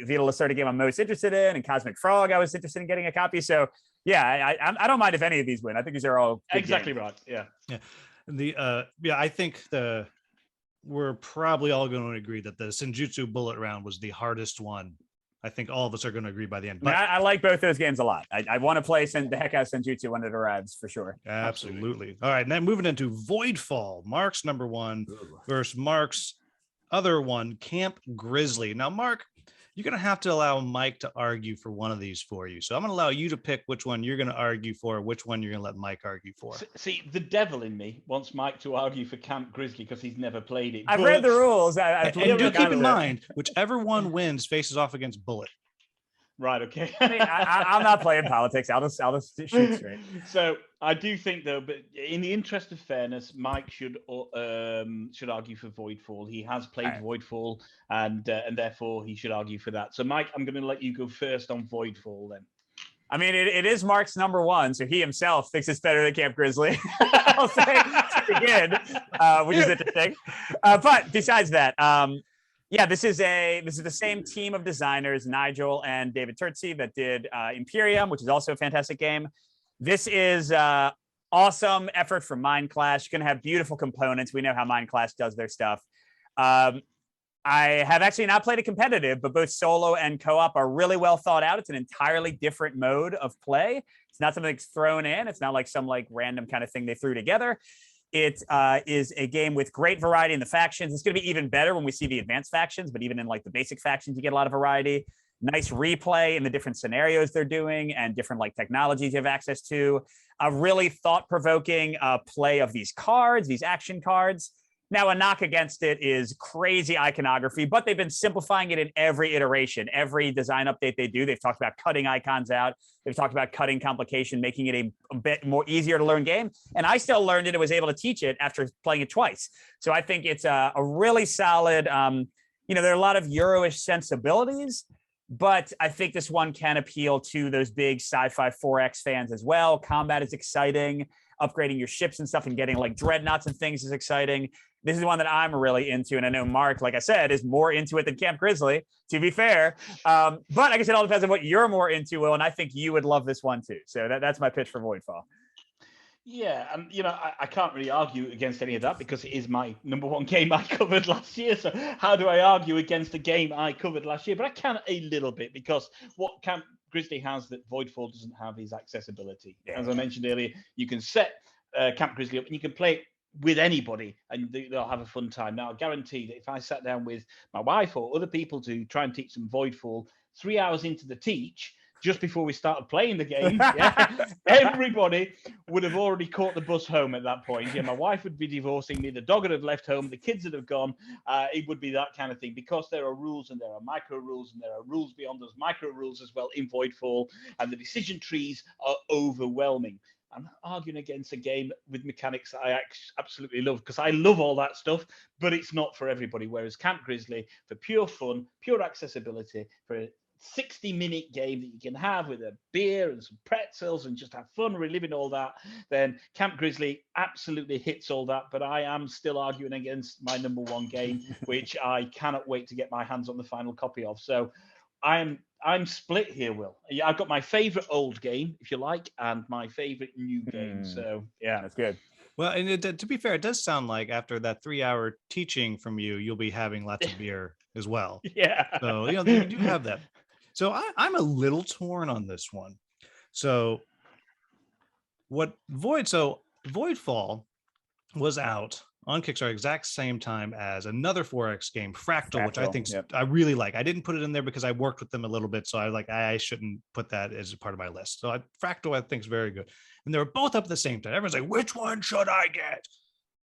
Vital Lacerda game I'm most interested in, and Cosmic Frog I was interested in getting a copy. So yeah, I don't mind if any of these win. I think these are all exactly games. right. Yeah. I think we're probably all going to agree that the Senjutsu Bullet round was the hardest one. I think all of us are going to agree by the end. But I like both those games a lot. I want to play the heck out of Senjutsu when it arrives for sure. Absolutely. All right, now moving into Voidfall, Mark's number one versus Mark's other one, Camp Grizzly. Now, Mark, you're going to have to allow Mike to argue for one of these for you. So I'm going to allow you to pick which one you're going to argue for, which one you're going to let Mike argue for. See, the devil in me wants Mike to argue for Camp Grizzly because he's never played it. I've read the rules. And do keep in mind, whichever one wins faces off against Bullet. Right. Okay. I mean, I'm not playing politics. I'll just shoot straight. So I do think, though, but in the interest of fairness, Mike should argue for Voidfall. He has played Voidfall, and therefore he should argue for that. So, Mike, I'm going to let you go first on Voidfall then. I mean, it is Mark's number one, so he himself thinks it's better than Camp Grizzly. I'll say to begin, which is interesting. But besides that, yeah, this is the same team of designers, Nigel and David Turtzi, that did Imperium, which is also a fantastic game. This is awesome effort from Mind Clash. You're going to have beautiful components. We know how Mind Clash does their stuff. I have actually not played it competitive, but both solo and co-op are really well thought out. It's an entirely different mode of play. It's not something that's thrown in. It's not like some like random kind of thing they threw together. It is a game with great variety in the factions. It's going to be even better when we see the advanced factions, but even in like the basic factions, you get a lot of variety. Nice replay in the different scenarios they're doing and different like technologies you have access to. A really thought-provoking play of these cards, these action cards. Now, a knock against it is crazy iconography, but they've been simplifying it in every iteration. Every design update they do, they've talked about cutting icons out. They've talked about cutting complication, making it a bit more easier to learn game. And I still learned it and was able to teach it after playing it twice. So I think it's a really solid, there are a lot of Euro-ish sensibilities, but I think this one can appeal to those big sci-fi 4X fans as well. Combat is exciting. Upgrading your ships and stuff and getting like dreadnoughts and things is exciting. This is one that I'm really into. And I know Mark, like I said, is more into it than Camp Grizzly, to be fair. But I guess it all depends on what you're more into, Will. And I think you would love this one too. So that's my pitch for Voidfall. Yeah, and I can't really argue against any of that because it is my number one game I covered last year. So how do I argue against a game I covered last year? But I can a little bit because what Camp Grizzly has that Voidfall doesn't have is accessibility. Yeah. As I mentioned earlier, you can set Camp Grizzly up and you can play it with anybody and they'll have a fun time. Now, I guarantee that if I sat down with my wife or other people to try and teach them Voidfall, 3 hours into the teach, just before we started playing the game, everybody would have already caught the bus home at that point. Yeah, my wife would be divorcing me, the dog would have left home, the kids would have gone. It would be that kind of thing because there are rules and there are micro rules and there are rules beyond those micro rules as well in Voidfall, and the decision trees are overwhelming. I'm not arguing against a game with mechanics that I absolutely love because I love all that stuff, but it's not for everybody. Whereas Camp Grizzly, for pure fun, pure accessibility, for a 60-minute game that you can have with a beer and some pretzels and just have fun reliving all that, then Camp Grizzly absolutely hits all that. But I am still arguing against my number one game, which I cannot wait to get my hands on the final copy of. So I'm split here, Will. I've got my favorite old game, if you like, and my favorite new game. So yeah, that's good. Well, and to be fair, it does sound like after that 3-hour teaching from you, you'll be having lots of beer as well. Yeah. So you do have that. So I'm a little torn on this one. So Voidfall was out on Kickstarter exact same time as another 4X game, Fractal, which I think I really like. I didn't put it in there because I worked with them a little bit, so I shouldn't put that as a part of my list. So Fractal I think is very good, and they were both up at the same time. Everyone's like, which one should I get?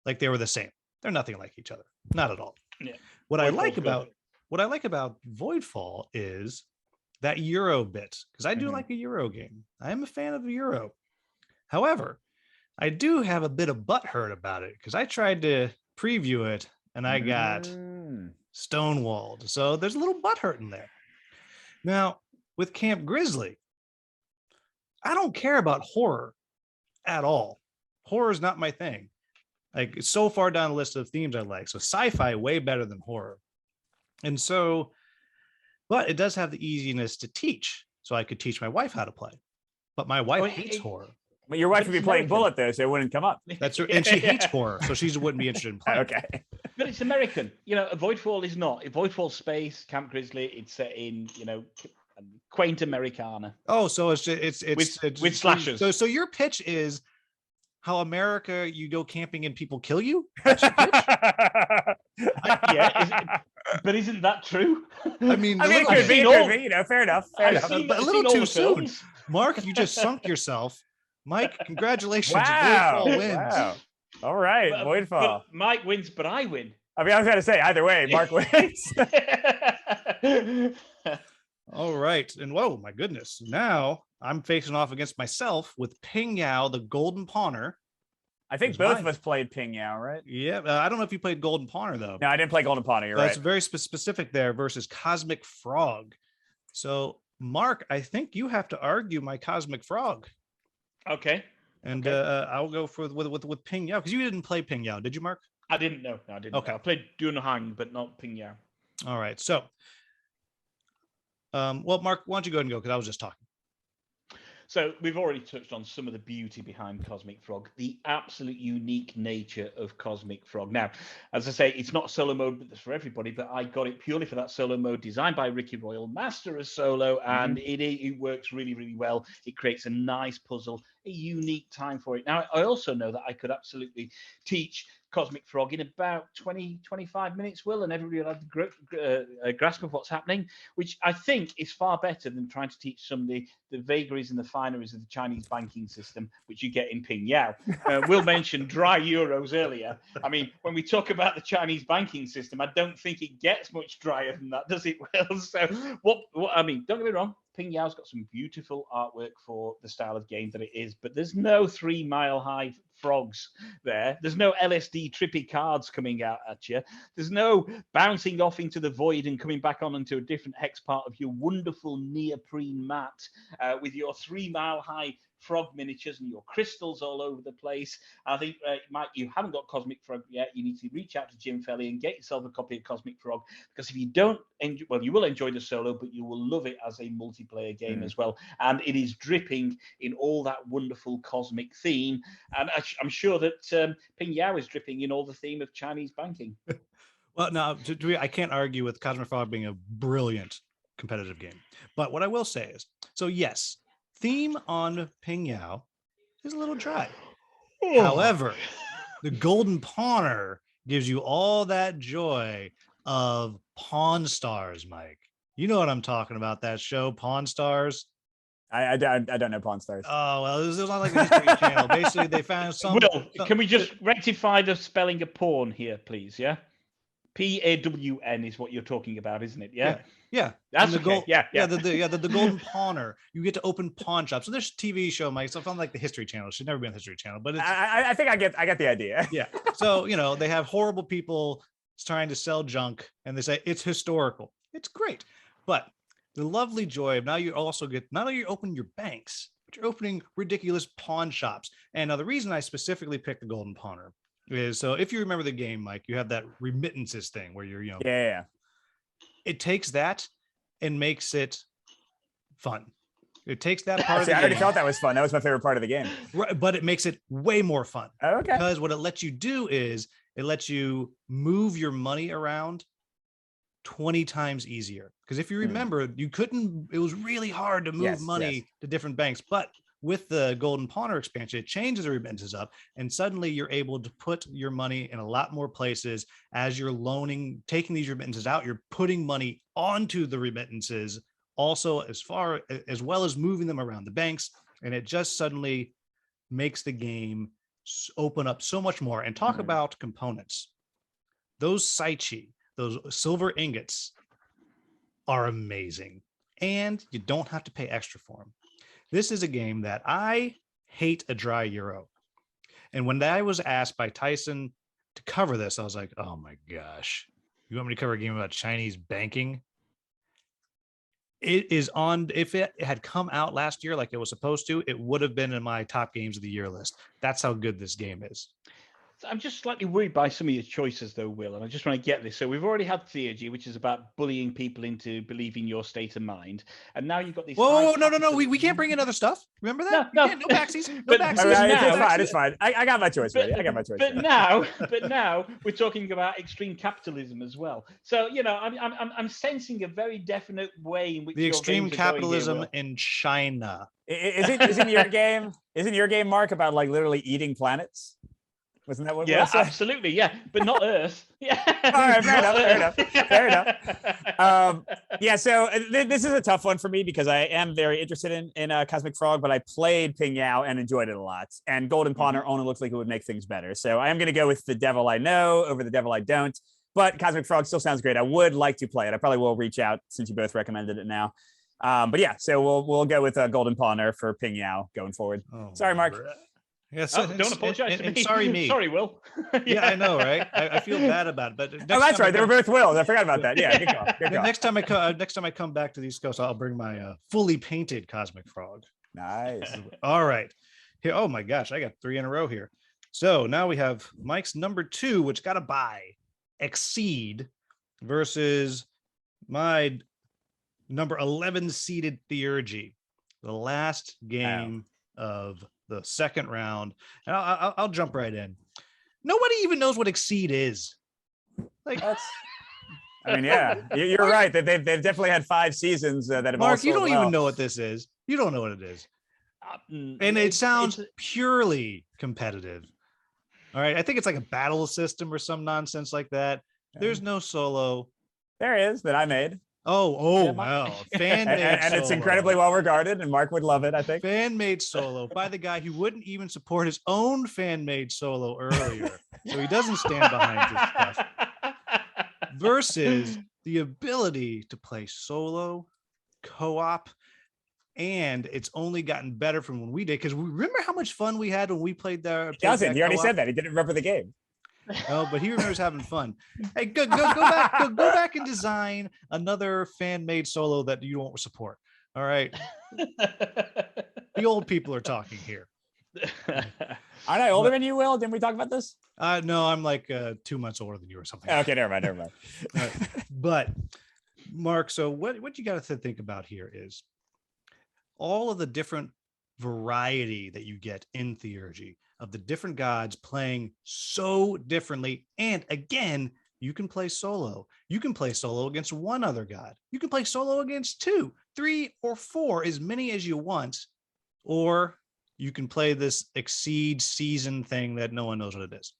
Like they were the same. They're nothing like each other, not at all. Yeah. What I like about Voidfall is that Euro bit, because I do like a Euro game. I am a fan of the Euro. However, I do have a bit of butthurt about it because I tried to preview it and I got stonewalled. So there's a little butthurt in there. Now, with Camp Grizzly, I don't care about horror at all. Horror is not my thing. Like, it's so far down the list of themes I like. So sci-fi way better than horror. And so, but it does have the easiness to teach. So I could teach my wife how to play. But my wife hates horror. But your wife would be playing Bullet though, so it wouldn't come up. That's and she hates horror, so she wouldn't be interested in playing. Okay. But it's American. Voidfall is not. Voidfall space, Camp Grizzly, it's set in, quaint Americana. Oh, so it's with slashers. So your pitch is how America, you go camping and people kill you? But isn't that true? I mean, it could be, fair enough. But a little too soon. Mark, you just sunk yourself. Mike, congratulations. Wow. Voidfall wins. Wow. All right, Voidfall. But Mike wins, but I win. I mean, I was going to say, either way, Mark wins. All right. And whoa, my goodness. Now I'm facing off against myself with Ping Yao, the Golden Pawner. I think both of us played Ping Yao, right? Yeah. I don't know if you played Golden Pawner, though. No, I didn't play Golden Pawner. You're right. That's very specific there versus Cosmic Frog. So, Mark, I think you have to argue my Cosmic Frog. Okay. And I'll go with Ping Yao because you didn't play Ping Yao, did you, Mark? I didn't. No, I didn't. Okay. I played Dunhang, but not Ping Yao. All right. So, well, Mark, why don't you go ahead and go because I was just talking. So we've already touched on some of the beauty behind Cosmic Frog, the absolute unique nature of Cosmic Frog. Now, as I say, it's not solo mode for everybody, but I got it purely for that solo mode, designed by Ricky Royal, master of solo, and it works really, really well. It creates a nice puzzle, a unique time for it. Now, I also know that I could absolutely teach Cosmic Frog in about 20, 25 minutes, Will, and everybody will have a grasp of what's happening, which I think is far better than trying to teach some of the vagaries and the fineries of the Chinese banking system, which you get in Pingyao. Will mentioned dry euros earlier. I mean, when we talk about the Chinese banking system, I don't think it gets much drier than that, does it, Will? So what I mean, don't get me wrong, Pingyao's got some beautiful artwork for the style of game that it is, but there's no 3 Mile High frogs there. There's no LSD trippy cards coming out at you. There's no bouncing off into the void and coming back on into a different hex part of your wonderful neoprene mat with your 3 Mile High frog miniatures and your crystals all over the place. I think, Mike, you haven't got Cosmic Frog yet. You need to reach out to Jim Felly and get yourself a copy of Cosmic Frog, because if you don't enjoy, well, you will enjoy the solo, but you will love it as a multiplayer game as well. And it is dripping in all that wonderful cosmic theme. And I'm sure that Ping Yao is dripping in all the theme of Chinese banking. Well, no, I can't argue with Cosmic Frog being a brilliant competitive game. But what I will say is, so yes, theme on Ping Yao is a little dry. However, the Golden Pawner gives you all that joy of Pawn Stars, Mike. You know what I'm talking about, that show, Pawn Stars? I don't know Pawn Stars. Oh, well, it was on like the History Channel. Basically, they found some... Can we just rectify the spelling of pawn here, please, yeah? Pawn is what you're talking about, isn't it? Yeah. Yeah. That's okay. The Golden Pawner. You get to open pawn shops. So there's a TV show, Mike. So on like the History Channel. It should never be on the History Channel, but it's... I think I get the idea. Yeah. So, you know, they have horrible people trying to sell junk and they say it's historical. It's great. But the lovely joy of now you also get, not only you open your banks, but you're opening ridiculous pawn shops. And now the reason I specifically picked the Golden Pawner is, so if you remember the game, Mike, you have that remittances thing where you're, you know, yeah. It takes that and makes it fun. It takes that part of the I already game, felt that was fun. That was my favorite part of the game. right, but it makes it way more fun. Okay. Because what it lets you do is it lets you move your money around 20 times easier. Because if you remember, you couldn't, it was really hard to move money to different banks. But with the Golden Pawner expansion, it changes the remittances up, and suddenly you're able to put your money in a lot more places. As you're loaning, taking these remittances out, you're putting money onto the remittances also, as well as moving them around the banks. And it just suddenly makes the game open up so much more. And talk about components. Those Saichi, those silver ingots, are amazing. And you don't have to pay extra for them. This is a game that I hate a dry euro. And when I was asked by Tyson to cover this, I was like, oh my gosh, you want me to cover a game about Chinese banking? It is on, if it had come out last year like it was supposed to, it would have been in my top games of the year list. That's how good this game is. I'm just slightly worried by some of your choices, though, Will, and I just want to get this. So we've already had Theurgy, which is about bullying people into believing your state of mind, and now you've got these. Whoa, no, we can't bring in other stuff. Remember that? No, no backsies. No but backsies. It's fine. I got my choice. I got my choice. But now we're talking about extreme capitalism as well. So you know, I'm sensing a very definite way in which the extreme capitalism here, in China. Isn't your game? Isn't your game, Mark, about like literally eating planets? Wasn't that what? Yeah, absolutely. Yeah, but not Earth. Yeah. All right, fair enough. Yeah. So this is a tough one for me because I am very interested in Cosmic Frog, but I played Ping Yao and enjoyed it a lot. And Golden Pawner only looks like it would make things better. So I am going to go with the Devil I Know over the Devil I Don't. But Cosmic Frog still sounds great. I would like to play it. I probably will reach out since you both recommended it now. But yeah, so we'll go with Golden Pawner for Ping Yao going forward. Oh, sorry, Mark. Yes, don't apologize to me. Sorry, me. Sorry, Will. Yeah, I know, right? I feel bad about it, but that's right. They were both Wills. I forgot about that. Yeah, good call. Next time I come back to the East Coast, I'll bring my fully painted Cosmic Frog. Nice. All right. Here. Oh my gosh, I got 3 in a row here. So now we have Mike's number 2, which got to buy Exceed versus my number 11 seeded Theurgy. the last game of the second round. And I'll jump right in. Nobody even knows what Exceed is. Like, I mean, yeah, you're right that they've definitely had 5 seasons that have all Mark, you sold don't well. even know what this is. You don't know what it is. And it sounds purely competitive. All right. I think it's like a battle system or some nonsense like that. There's no solo. There is that I made. Oh, wow. Fan-made and it's solo. incredibly well regarded, and Mark would love it, I think. Fan-made solo by the guy who wouldn't even support his own fan-made solo earlier. So he doesn't stand behind his stuff. Versus the ability to play solo, co-op, and it's only gotten better from when we did. Because remember how much fun we had when we played there. He doesn't. He already said that. He didn't remember the game. No, but he remembers having fun. Hey, go back and design another fan-made solo that you won't support. All right. The old people are talking here. Aren't I older than you, Will? Didn't we talk about this? No, I'm like 2 months older than you or something. Okay, never mind. But Mark, so what you got to think about here is all of the different variety that you get in theurgy of the different gods playing so differently. And again, you can play solo. You can play solo against one other god. You can play solo against 2, 3, or 4, as many as you want. Or you can play this Exceed season thing that no one knows what it is.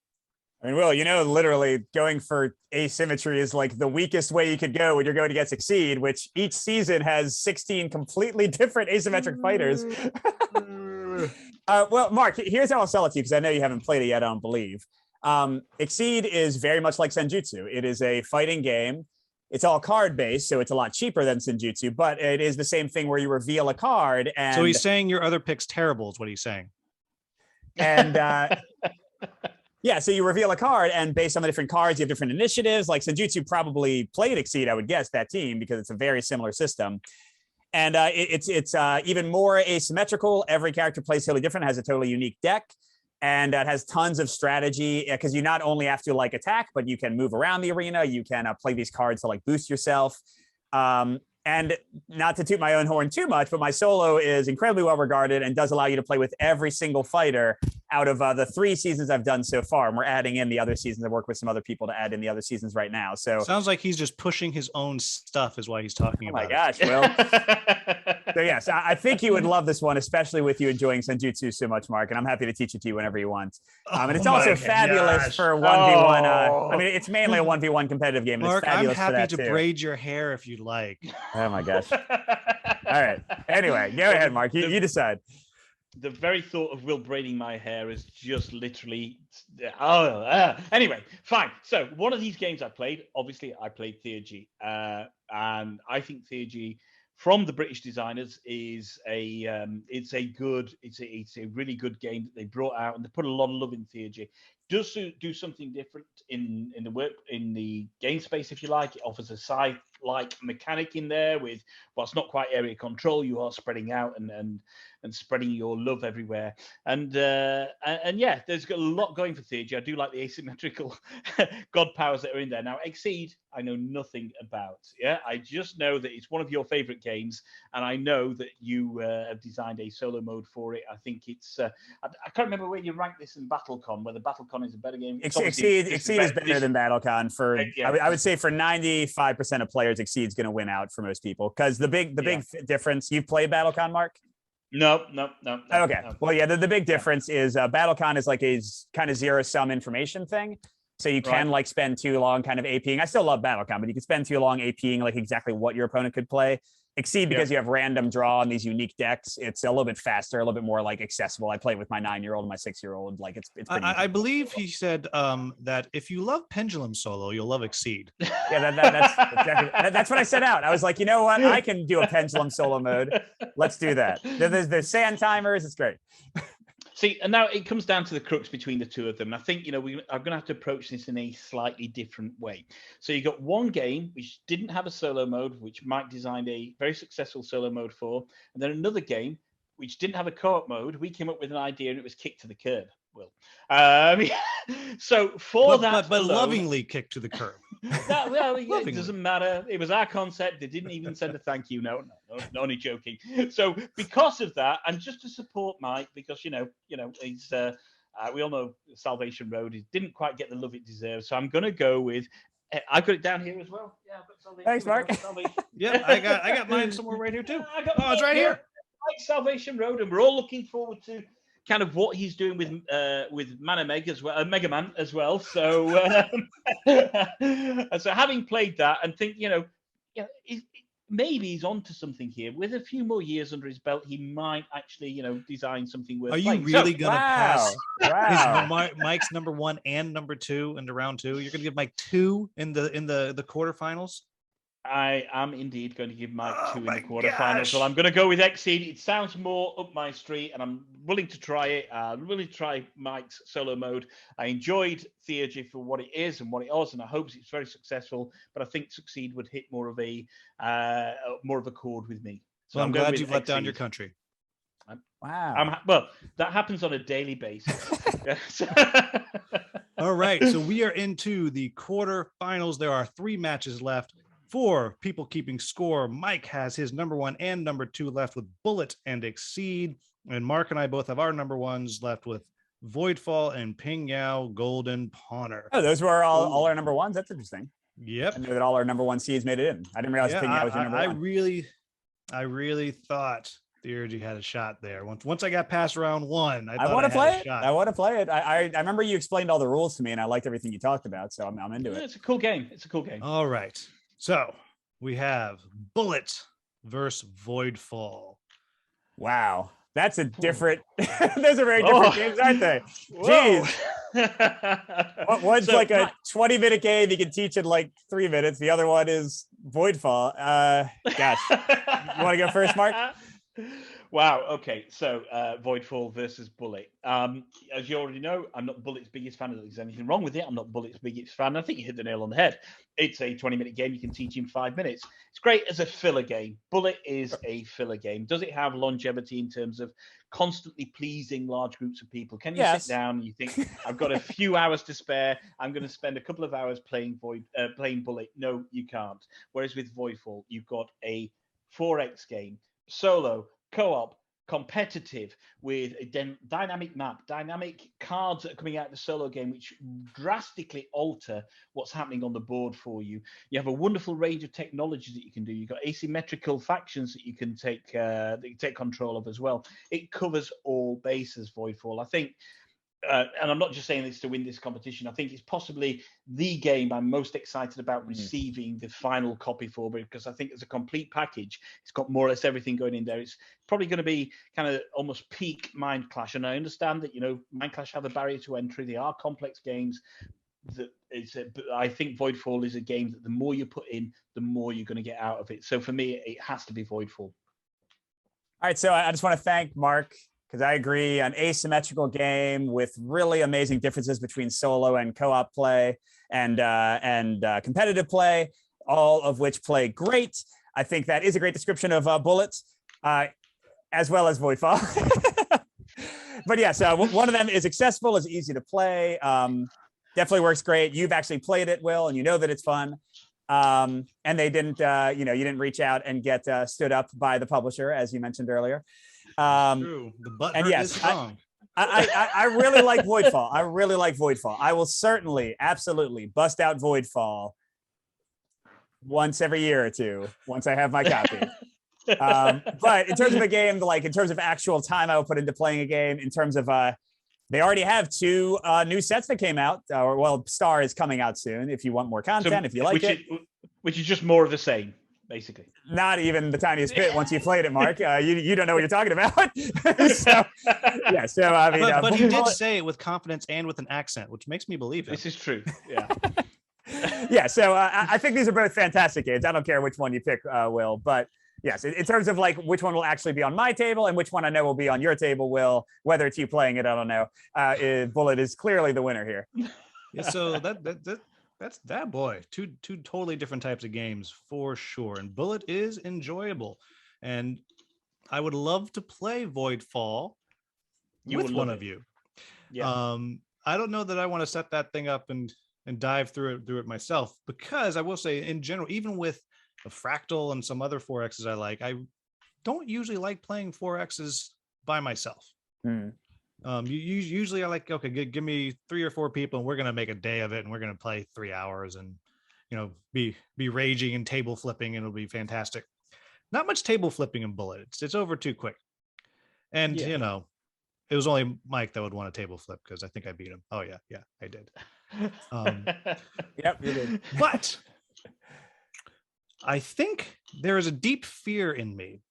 I mean, Will, literally going for asymmetry is like the weakest way you could go when you're going against Exceed, which each season has 16 completely different asymmetric fighters. Well, Mark, here's how I'll sell it to you, because I know you haven't played it yet, I don't believe. Exceed is very much like Senjutsu. It is a fighting game. It's all card-based, so it's a lot cheaper than Senjutsu, but it is the same thing where you reveal a card. And so he's saying your other pick's terrible is what he's saying. And yeah, so you reveal a card, and based on the different cards, you have different initiatives. Like Senjutsu probably played Exceed, I would guess, that team, because it's a very similar system. And it's even more asymmetrical. Every character plays totally different, has a totally unique deck, and it has tons of strategy, because you not only have to like attack, but you can move around the arena. You can play these cards to like boost yourself. And not to toot my own horn too much, but my solo is incredibly well regarded and does allow you to play with every single fighter out of the 3 seasons I've done so far. And we're adding in the other seasons. I work with some other people to add in the other seasons right now. So sounds like he's just pushing his own stuff is why he's talking about it. Oh my gosh, Will. So yes, I think you would love this one, especially with you enjoying Senjutsu so much, Mark. And I'm happy to teach it to you whenever you want. And it's also fabulous for 1v1. I mean, it's mainly a 1v1 competitive game. And Mark, it's fabulous I'm happy for that to braid your hair if you'd like. Oh my gosh. All right. Anyway, go ahead, Mark. You decide. The very thought of Will braiding my hair is just literally anyway, fine. So one of these games I played, obviously I played Theurgy, and I think Theurgy from the British designers is it's a really good game that they brought out, and they put a lot of love in Theurgy. Does do something different in the game space, if you like. It offers a scythe-like mechanic in there with, well, it's not quite area control. You are spreading out and spreading your love everywhere. And yeah, there's got a lot going for Theurgy. I do like the asymmetrical god powers that are in there. Now, Exceed, I know nothing about. Yeah, I just know that it's one of your favorite games, and I know that you have designed a solo mode for it. I think it's I can't remember where you ranked this in BattleCon, whether BattleCon is a better game. Exceed is better than BattleCon for I would say for 95% of players. Exceed's going to win out for most people, because the big difference. You've played BattleCon, Mark? No. Okay. Well, yeah, the big difference is BattleCon is like a kind of zero-sum information thing. So you can like spend too long kind of APing. I still love BattleCon, but you can spend too long APing like exactly what your opponent could play. Exceed, because you have random draw on these unique decks, it's a little bit faster, a little bit more like accessible. I play with my 9-year-old and my 6-year-old. Like it's pretty I believe he said that if you love Pendulum Solo, you'll love Exceed. Yeah, that's what I set out. I was like, you know what? I can do a Pendulum Solo mode. Let's do that. There's sand timers. It's great. See, and now it comes down to the crux between the two of them. I think, I'm going to have to approach this in a slightly different way. So you got one game which didn't have a solo mode, which Mike designed a very successful solo mode for, and then another game which didn't have a co-op mode. We came up with an idea and it was kicked to the curb. Will. So for but alone, lovingly kicked to the curb. well, yeah, it Lovingly. doesn't matter. It was our concept. They didn't even send a thank you. No, only joking. So because of that, and just to support Mike, because he's we all know Salvation Road. He didn't quite get the love it deserves. So I'm going to go with. I've got it down here as well. Yeah, I've got Salvation. Thanks, Mark. Salvation. Yep, I got mine somewhere right here too. Oh, it's right here. Like Salvation Road, and we're all looking forward to kind of what he's doing with Mana Meg as well, Mega Man as well. So, so having played that, and think, maybe he's onto something here. With a few more years under his belt, he might actually, design something worth. Are you playing. really gonna pass Wow. Mike's number 1 and number 2 into round 2? You're gonna give Mike 2 in the quarterfinals? I am indeed going to give Mike 2 in the quarterfinals. Gosh. Well, I'm going to go with Exceed. It sounds more up my street, and I'm willing to try it. I'm willing to try Mike's solo mode. I enjoyed Theurgy for what it is and what it was, and I hope it's very successful. But I think Succeed would hit more of a chord with me. So Well, I'm glad you've let Exceed. down your country. Wow. Well, that happens on a daily basis. All right, so we are into the quarterfinals. There are 3 matches left. 4 people keeping score. Mike has his number 1 and number 2 left with Bullet and Exceed. And Mark and I both have our number 1s left with Voidfall and Ping Yao Golden Pawner. Oh, those were all our number 1s. That's interesting. Yep. I knew that all our number 1 seeds made it in. I didn't realize Ping Yao was your number 1. I really thought Theurgy had a shot there. Once I got past round 1, I want to play it. I want to play it. I remember you explained all the rules to me, and I liked everything you talked about, so I'm into it. It's a cool game. All right. So we have Bullet versus Voidfall. Wow. That's a different, those are very different games, aren't they? Jeez. One's like a 20-minute game you can teach in like 3 minutes. The other one is Voidfall. Gosh. You want to go first, Mark? Wow. Okay. So Voidfall versus Bullet. As you already know, I'm not Bullet's biggest fan. There's anything wrong with it. I'm not Bullet's biggest fan. I think you hit the nail on the head. It's a 20-minute game. You can teach in 5 minutes. It's great as a filler game. Bullet is a filler game. Does it have longevity in terms of constantly pleasing large groups of people? Can you sit down and you think, I've got a few hours to spare. I'm going to spend a couple of hours playing Bullet. No, you can't. Whereas with Voidfall, you've got a 4X game, solo, co-op, competitive, with a dynamic map, dynamic cards that are coming out of the solo game, which drastically alter what's happening on the board for you. You have a wonderful range of technologies that you can do. You've got asymmetrical factions that you can take control of as well. It covers all bases, Voidfall. I think, and I'm not just saying this to win this competition, I think it's possibly the game I'm most excited about receiving the final copy for, because I think as a complete package, it's got more or less everything going in there. It's probably going to be kind of almost peak Mind Clash. And I understand that, Mind Clash have a barrier to entry. They are complex games. But I think Voidfall is a game that the more you put in, the more you're going to get out of it. So for me, it has to be Voidfall. All right, so I just want to thank Mark, because I agree, an asymmetrical game with really amazing differences between solo and co-op play and competitive play, all of which play great. I think that is a great description of Bullet, as well as Voidfall. But yes, one of them is accessible, is easy to play, definitely works great. You've actually played it, Will, and you know that it's fun. And they didn't, you didn't reach out and get stood up by the publisher, as you mentioned earlier. True. The button is strong. I really like Voidfall. I will certainly, absolutely bust out Voidfall once every year or two, once I have my copy. But in terms of a game, like in terms of actual time I will put into playing a game, in terms of they already have 2 new sets that came out, Star is coming out soon. If you want more content, if you like which is just more of the same. Basically, not even the tiniest bit. Once you played it, Mark, you don't know what you're talking about. So I mean, but he did say it with confidence and with an accent, which makes me believe it. This is true. Yeah. Yeah. So I think these are both fantastic games. I don't care which one you pick, Will, but yes, in terms of like which one will actually be on my table and which one I know will be on your table, Will, whether it's you playing it, I don't know. Bullet is clearly the winner here. Yeah. So that's that boy. Two totally different types of games for sure. And Bullet is enjoyable. And I would love to play Voidfall with one of you. Yeah. I don't know that I want to set that thing up and dive through it myself, because I will say in general, even with a fractal and some other 4Xs I like, I don't usually like playing 4Xs by myself. Usually I like, okay, give me 3 or 4 people and we're gonna make a day of it, and we're gonna play 3 hours and be raging and table flipping, and it'll be fantastic. Not much table flipping in Bullet. It's over too quick. And it was only Mike that would want a table flip because I think I beat him. Oh yeah, I did. Yep, you did. But I think there is a deep fear in me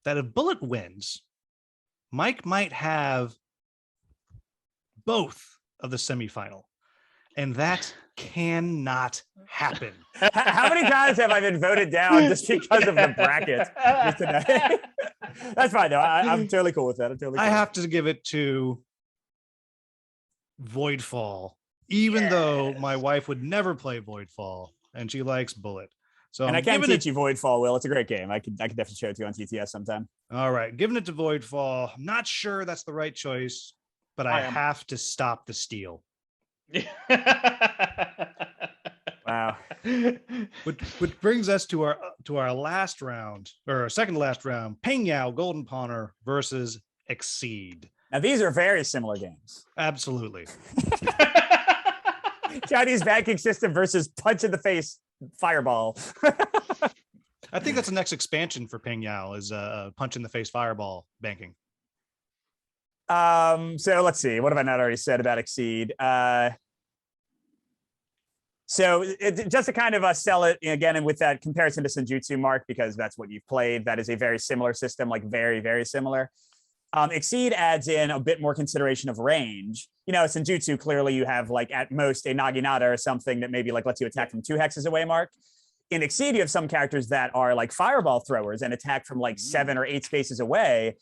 that if Bullet wins, Mike might have both of the semifinal, and that cannot happen. How many times have I been voted down just because of the bracket? That's fine though. I'm totally cool with that. I have to give it to Voidfall, even though my wife would never play Voidfall and she likes Bullet. So I can't teach you Voidfall, Will. It's a great game. I could definitely show it to you on TTS sometime. All right, giving it to Voidfall. I'm not sure that's the right choice, but I have to stop the steal. Wow. Which brings us to our last round, or our second to last round, Ping Yao Golden Pawner versus Exceed. Now these are very similar games. Absolutely. Chinese banking system versus punch in the face fireball. I think that's the next expansion for Ping Yao is punch in the face fireball banking. So let's see. What have I not already said about Exceed? So just to kind of sell it again, and with that comparison to Senjutsu, Mark, because that's what you've played, that is a very similar system, like very, very similar. Exceed adds in a bit more consideration of range. Senjutsu, clearly you have like at most a Naginata or something that maybe like lets you attack from 2 hexes away, Mark. In Exceed, you have some characters that are like fireball throwers and attack from like 7 or 8 spaces away.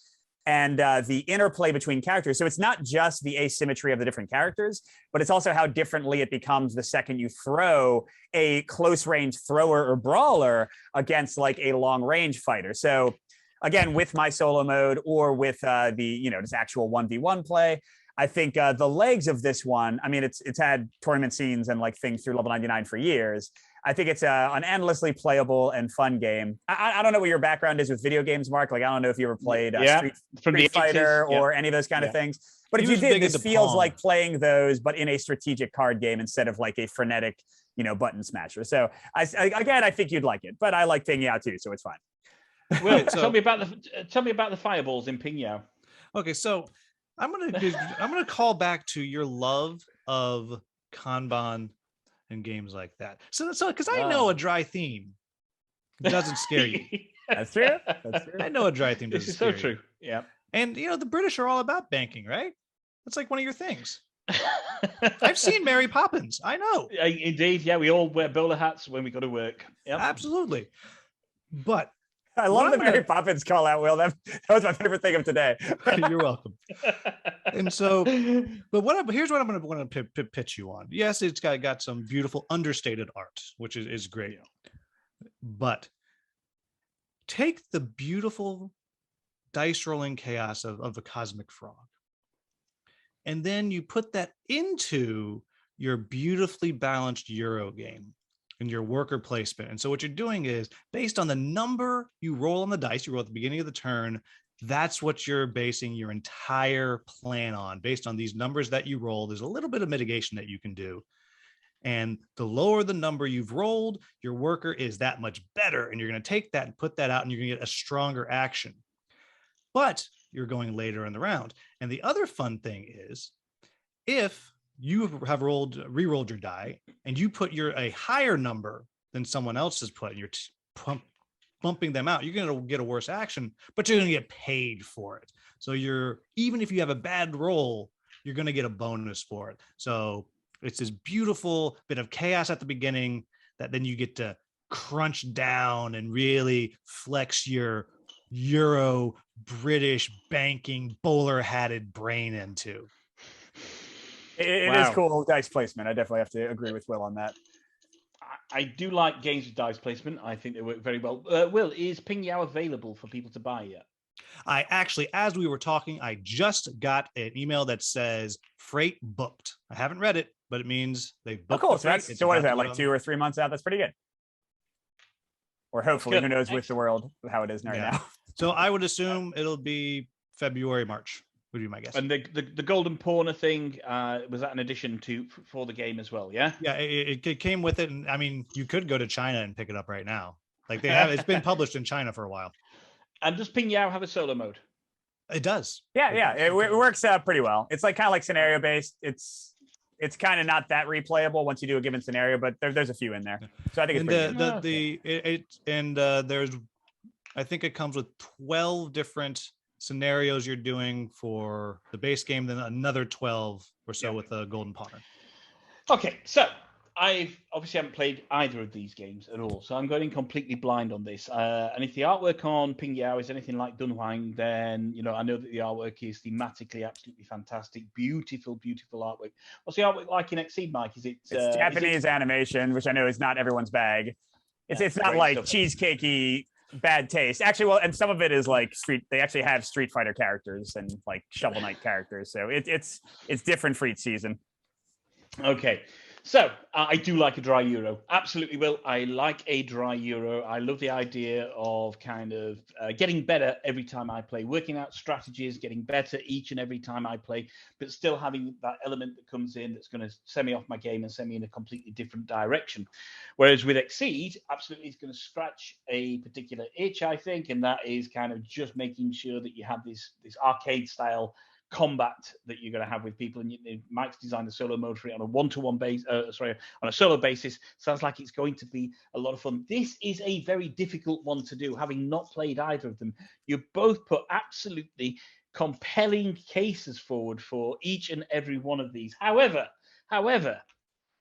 And the interplay between characters. So it's not just the asymmetry of the different characters, but it's also how differently it becomes the second you throw a close range thrower or brawler against like a long range fighter. So again, with my solo mode or with this actual 1v1 play, I think the legs of this one, I mean, it's had tournament scenes and like things through level 99 for years. I think it's an endlessly playable and fun game. I don't know what your background is with video games, Mark. Like, I don't know if you ever played Street Fighter or any of those kind of things. But if you did, this feels like playing those, but in a strategic card game instead of like a frenetic, button smasher. So I think you'd like it. But I like Ping Yao too, so it's fine. Well, tell me about the fireballs in Ping Yao. Okay, so I'm gonna call back to your love of Kanban and games like that. So because I know a dry theme doesn't scare you. That's true. I know a dry theme doesn't scare you. This is so true. Yeah. And the British are all about banking, right? That's like one of your things. I've seen Mary Poppins. I know. Indeed, yeah. We all wear bowler hats when we go to work. Yep. Absolutely. But I love the Mary Poppins call out, Will. That was my favorite thing of today. You're welcome. And so, but here's what I'm going to want to pitch you on. Yes, it's got some beautiful understated art, which is great. But take the beautiful dice rolling chaos of the Cosmic Frog, and then you put that into your beautifully balanced Euro game and your worker placement. And so what you're doing is based on the number you roll on the dice, you roll at the beginning of the turn, that's what you're basing your entire plan on. Based on these numbers that you roll, there's a little bit of mitigation that you can do. And the lower the number you've rolled, your worker is that much better. And you're going to take that and put that out, and you're going to get a stronger action. But you're going later in the round. And the other fun thing is, if you have re-rolled your die and you put a higher number than someone else has put, and you're bumping them out, you're going to get a worse action, but you're going to get paid for it. So even if you have a bad roll, you're going to get a bonus for it. So it's this beautiful bit of chaos at the beginning that then you get to crunch down and really flex your Euro British banking bowler hatted brain into. It is cool dice placement. I definitely have to agree with Will on that. I do like games with dice placement. I think they work very well. Will, is Ping Yao available for people to buy yet? I actually, as we were talking, I just got an email that says freight booked. I haven't read it, but it means they've Oh, booked cool. the freight. So what is about that? to Like go. 2 or 3 months out? That's pretty good. Or hopefully, Good. who knows with the Excellent. world how it is right Yeah. now. So I would assume it'll be February, March, would be my guess. And the Golden Pawner thing, was that an addition for the game as well? Yeah. Yeah, it came with it. And I mean, you could go to China and pick it up right now. Like they have, it's been published in China for a while. And does Ping Yao have a solo mode? It does. Yeah, does. it works out pretty well. It's like kind of like scenario based. It's kind of not that replayable once you do a given scenario, but there's a few in there. So I think it's And pretty good. there's, I think it comes with 12 different scenarios you're doing for the base game, then another 12 or so with the Golden Pawner. Okay, so I obviously haven't played either of these games at all, so I'm going completely blind on this. And if the artwork on Ping Yao is anything like Dunhuang, then I know that the artwork is thematically absolutely fantastic, beautiful, beautiful artwork. What's the artwork like in Exceed, Mike? It's Japanese animation, which I know is not everyone's bag. It's not like cheesecakey bad taste. Actually, well, and some of it is like they actually have Street Fighter characters and like Shovel Knight characters, so it's different for each season. Okay. So I do like a dry Euro. Absolutely will. I like a dry Euro. I love the idea of kind of getting better every time I play, working out strategies, getting better each and every time I play, but still having that element that comes in that's going to send me off my game and send me in a completely different direction. Whereas with Exceed, absolutely it's going to scratch a particular itch, I think, and that is kind of just making sure that you have this arcade style combat that you're going to have with people, and Mike's designed the solo mode for it on a one-to-one base. On a solo basis. Sounds like it's going to be a lot of fun. This is a very difficult one to do, having not played either of them. You both put absolutely compelling cases forward for each and every one of these. However,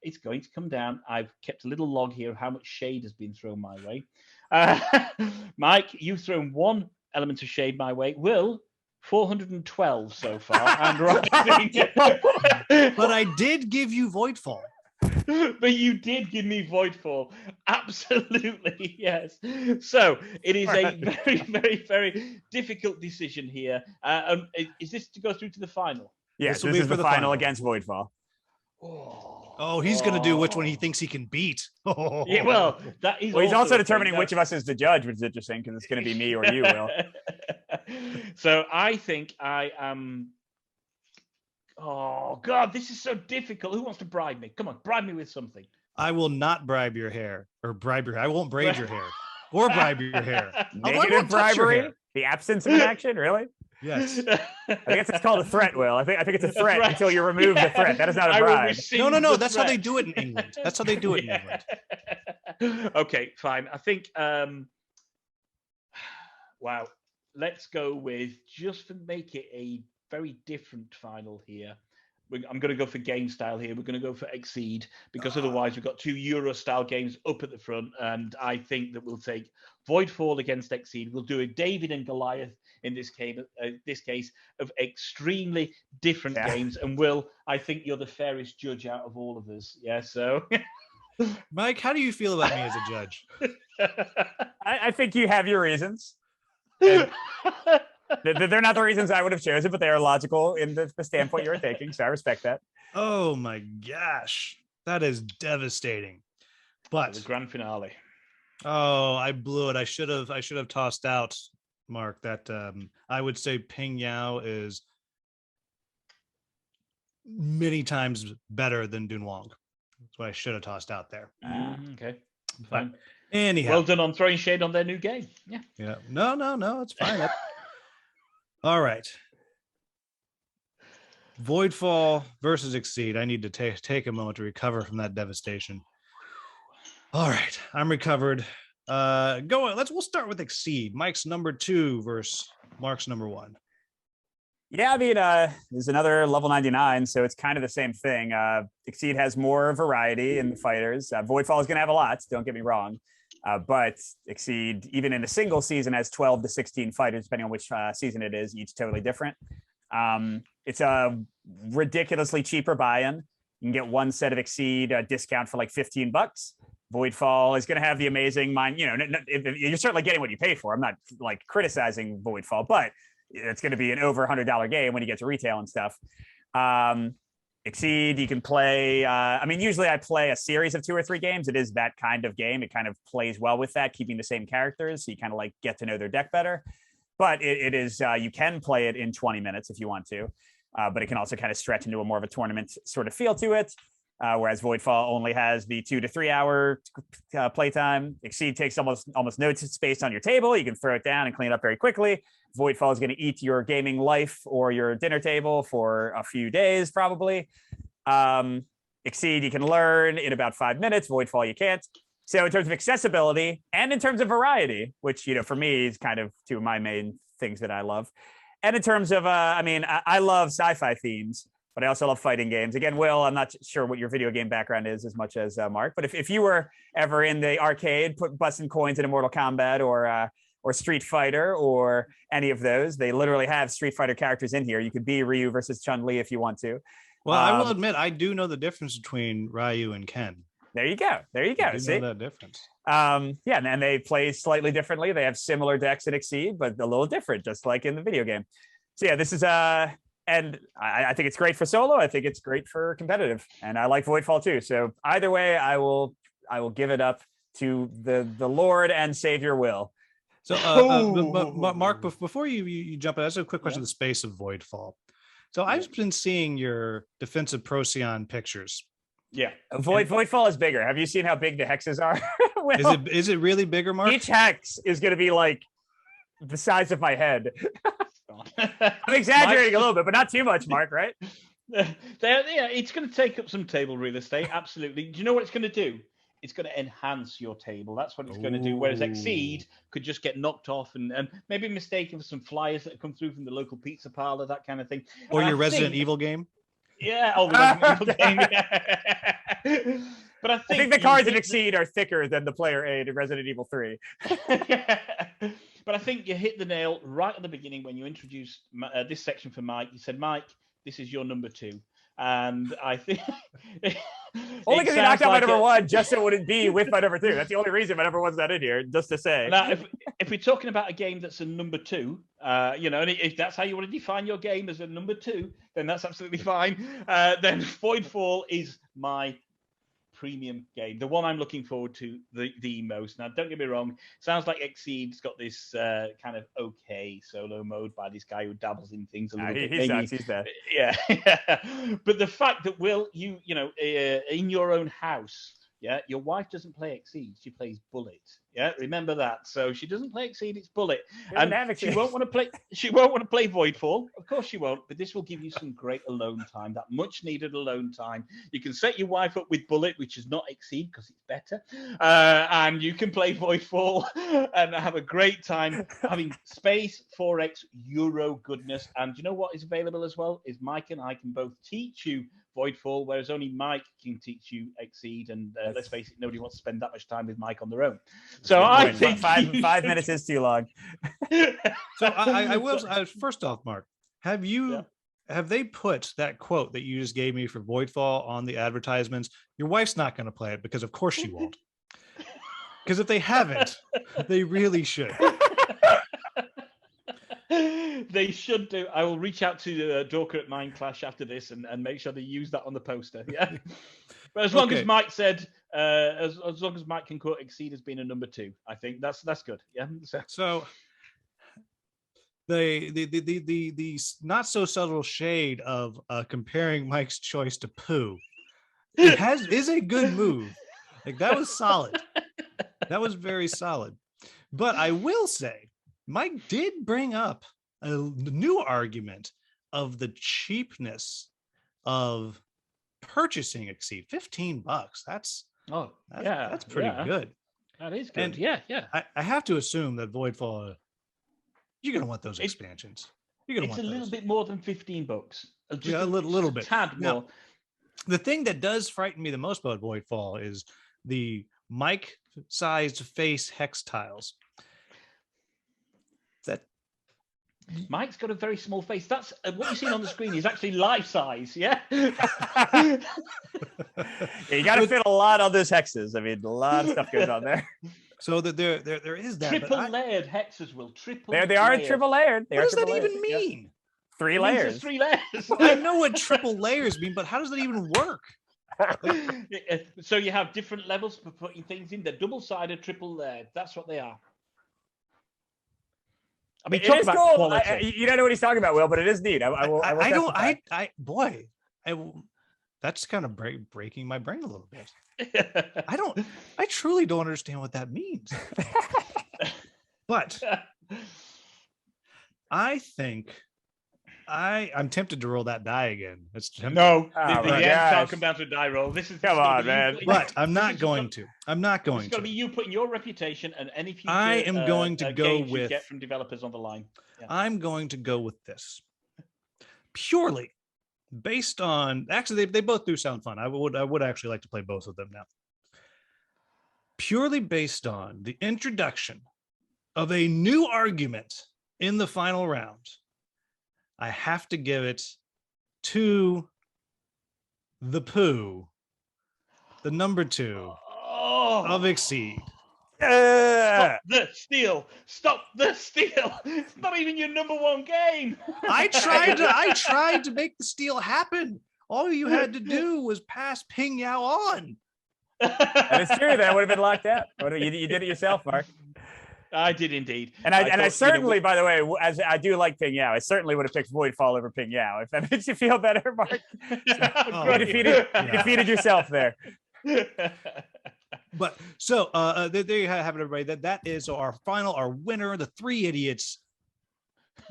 it's going to come down. I've kept a little log here of how much shade has been thrown my way. Mike, you've thrown one element of shade my way. Will, 412 so far. And but I did give you Voidfall. But you did give me Voidfall. Absolutely, yes. So it is a very, very, very difficult decision here. Is this to go through to the final? Yes, this is the final against Voidfall. Oh, he's going to do which one he thinks he can beat. Yeah, well, that is. Well, he's also determining which of us is the judge, which is interesting because it's going to be me or you, Will. So I think I am. Oh God, this is so difficult. Who wants to bribe me? Come on, bribe me with something. I will not bribe your hair or bribe your hair. I won't braid your hair or bribe your hair. Negative bribery, the absence of an action, really? Yes. I think it's called a threat, Will. I think it's a threat until you remove the threat. That is not a bribe. No. That's how they do it in England. That's how they do it in England. Okay, fine. I think. Wow. Let's go with, just to make it a very different final here. I'm going to go for game style here. We're going to go for Exceed, because otherwise we've got two Euro style games up at the front. And I think that we'll take Voidfall against Exceed. We'll do a David and Goliath in this case of extremely different games. And Will, I think you're the fairest judge out of all of us. Yeah. So, Mike, how do you feel about me as a judge? I think you have your reasons. They're not the reasons I would have chosen, but they are logical in the standpoint you're taking. So I respect that. Oh my gosh, that is devastating. But the grand finale. Oh, I blew it. I should have tossed out, Mark, that I would say Ping Yao is many times better than Dunhuang. That's what I should have tossed out there. Okay, fine. Anyhow, well done on throwing shade on their new game. Yeah. Yeah. No, it's fine. All right. Voidfall versus Exceed. I need to take a moment to recover from that devastation. All right, I'm recovered. We'll start with Exceed. Mike's number 2 versus Mark's number 1. Yeah, I mean, there's another level 99, so it's kind of the same thing. Exceed has more variety in the fighters. Voidfall is going to have a lot, don't get me wrong. But Exceed, even in a single season, has 12 to 16 fighters, depending on which season it is, each totally different. It's a ridiculously cheaper buy-in. You can get one set of Exceed discount for like $15. Voidfall is going to have the amazing mind. You're certainly getting what you pay for. I'm not like criticizing Voidfall, but it's going to be an over $100 game when you get to retail and stuff. Exceed, you can play. Usually I play a series of 2 or 3 games. It is that kind of game. It kind of plays well with that, keeping the same characters. So you kind of like get to know their deck better. But it is, you can play it in 20 minutes if you want to. But it can also kind of stretch into a more of a tournament sort of feel to it. Whereas Voidfall only has the 2 to 3 hour playtime. Exceed takes almost no space on your table. You can throw it down and clean it up very quickly. Voidfall is going to eat your gaming life or your dinner table for a few days, probably. Exceed, you can learn in about 5 minutes. Voidfall, you can't. So in terms of accessibility and in terms of variety, which, for me is kind of 2 of my main things that I love. And in terms of, I love sci-fi themes, but I also love fighting games. Again, Will, I'm not sure what your video game background is as much as Mark, but if you were ever in the arcade, busting coins in Mortal Kombat or Street Fighter or any of those, they literally have Street Fighter characters in here. You could be Ryu versus Chun-Li if you want to. Well, I will admit, I do know the difference between Ryu and Ken. There you go. I do know that difference. And they play slightly differently. They have similar decks that Exceed, but a little different, just like in the video game. So yeah, this is and I think it's great for solo. I think it's great for competitive, and I like Voidfall too. So either way, I will give it up to the Lord and Savior Will. So, Mark, before you jump in, that's a quick question of the space of Voidfall. So I've been seeing your defensive Procyon pictures. Yeah, Voidfall is bigger. Have you seen how big the hexes are? Is it really bigger, Mark? Each hex is going to be like the size of my head. I'm exaggerating a little bit, but not too much, Mark, right? It's going to take up some table real estate. Absolutely. Do you know what it's going to do? It's going to enhance your table. That's what it's going to do. Whereas Exceed could just get knocked off and maybe mistaken for some flyers that come through from the local pizza parlor, that kind of thing. Or your Resident Evil game. Yeah. Oh, the Resident Evil game. Yeah. But I think the cards in Exceed are thicker than the player aid in Resident Evil 3. But I think you hit the nail right at the beginning when you introduced this section for Mike. You said, Mike, this is your number 2. And I think only because he knocked out my number 1, just so it wouldn't be with my number 2. That's the only reason my number 1's not in here, just to say. Now, if we're talking about a game that's a number 2, and if that's how you want to define your game as a number 2, then that's absolutely fine. Then Voidfall is my premium game, the one I'm looking forward to the most. Now, don't get me wrong, sounds like Exceed's got this kind of okay solo mode by this guy who dabbles in things a little bit. He sucks. He's bad. Yeah. But the fact that in your own house, yeah, your wife doesn't play Exceed, she plays Bullet. Yeah, remember that. So she doesn't play Exceed, it's Bullet. And she won't want to play Voidfall. Of course she won't, but this will give you some great alone time, that much needed alone time. You can set your wife up with Bullet, which is not Exceed because it's better. And you can play Voidfall and have a great time having space, 4x, Euro goodness. And you know what is available as well? Is Mike and I can both teach you Voidfall, whereas only Mike can teach you Exceed, and let's face it, nobody wants to spend that much time with Mike on their own. So I think 5 minutes is too long. So I will. First off, Mark, have they put that quote that you just gave me for Voidfall on the advertisements? Your wife's not going to play it because, of course, she won't. Because if they haven't, they really should. They should do. I will reach out to Dorker at Mind Clash after this and make sure they use that on the poster. Yeah. But as long as Mike said, as long as Mike can quote Exceed as being a number 2, I think that's good. Yeah. So the not so subtle shade of comparing Mike's choice to poo is a good move. Like, that was solid. That was very solid. But I will say, Mike did bring up a new argument of the cheapness of purchasing Exceed. $15. That's pretty good. That is good. And yeah. I have to assume that Voidfall, you're gonna want those expansions. It's a little bit more than $15. Yeah, a little bit. Tad more. Now, the thing that does frighten me the most about Voidfall is the Mike-sized face hex tiles. Mike's got a very small face. That's what you're seeing on the screen is actually life size. Yeah. Yeah, you got to fit a lot on those hexes. I mean, a lot of stuff goes on there. So that there is that. Triple layered hexes will triple. They are triple layered. What does that even mean? Yeah. 3 layers. There's 3 layers. I know what triple layers mean, but how does that even work? So you have different levels for putting things in. They're double-sided, triple layered. That's what they are. I mean, talk about cool. quality. You don't know what he's talking about, Will, but it is neat. That's kind of breaking my brain a little bit. I truly don't understand what that means. But I think I'm tempted to roll that die again. It's tempting. No, Oh the my end gosh. can't come down to a die roll. This is Come on, man. But I'm not going to. I'm not going It's got to be to. you putting your reputation and any future I am going to go games you with. get from developers on the line. Yeah. I'm going to go with this purely based on. Actually, they both do sound fun. I would actually like to play both of them now. Purely based on the introduction of a new argument in the final round, I have to give it to the poo, the number 2 of Exceed. Stop the steal! Stop the steal! It's not even your number 1 game. I tried to make the steal happen. All you had to do was pass Ping Yao on. That is true. That would have been locked out. You did it yourself, Mark. I did indeed. And I certainly, by the way, as I do like Ping Yao, I certainly would have picked Voidfall over Ping Yao. If that makes you feel better, Mark. You defeated yourself there. But so there you have it, everybody. That is our winner. The 3 idiots.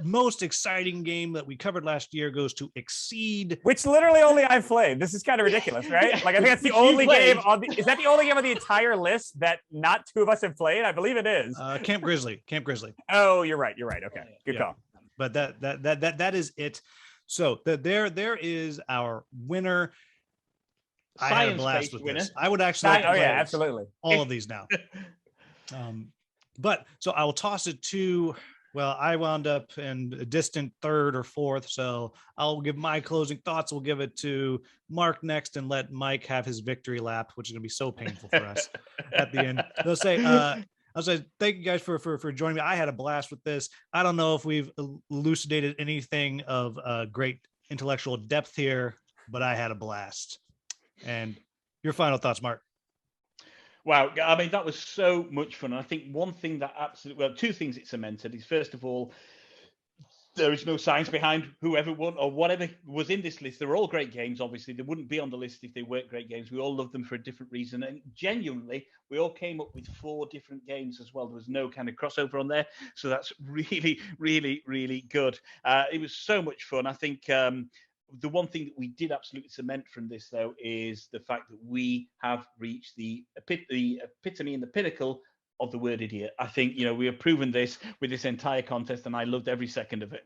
Most exciting game that we covered last year goes to Exceed, which literally only I've played. This is kind of ridiculous, right? Like I think that's the only game is that the only game on the entire list that not 2 of us have played? I believe it is. Camp Grizzly. Oh, you're right. Okay, good call. But that is it. So there is our winner. I had a blast with this. I would actually like to play absolutely all of these now. But so I will toss it to. Well, I wound up in a distant 3rd or 4th, so I'll give my closing thoughts. We'll give it to Mark next and let Mike have his victory lap, which is going to be so painful for us at the end. I'll say thank you guys for joining me. I had a blast with this. I don't know if we've elucidated anything of great intellectual depth here, but I had a blast. And your final thoughts, Mark? Wow, I mean, that was so much fun. And I think one thing that absolutely, 2 things it cemented is, first of all, there is no science behind whoever won or whatever was in this list. They're all great games, obviously. They wouldn't be on the list if they weren't great games. We all love them for a different reason. And genuinely, we all came up with 4 different games as well. There was no kind of crossover on there. So that's really, really, really good. It was so much fun. I think the one thing that we did absolutely cement from this, though, is the fact that we have reached the epitome and the pinnacle of the word idiot. I think, we have proven this with this entire contest, and I loved every second of it.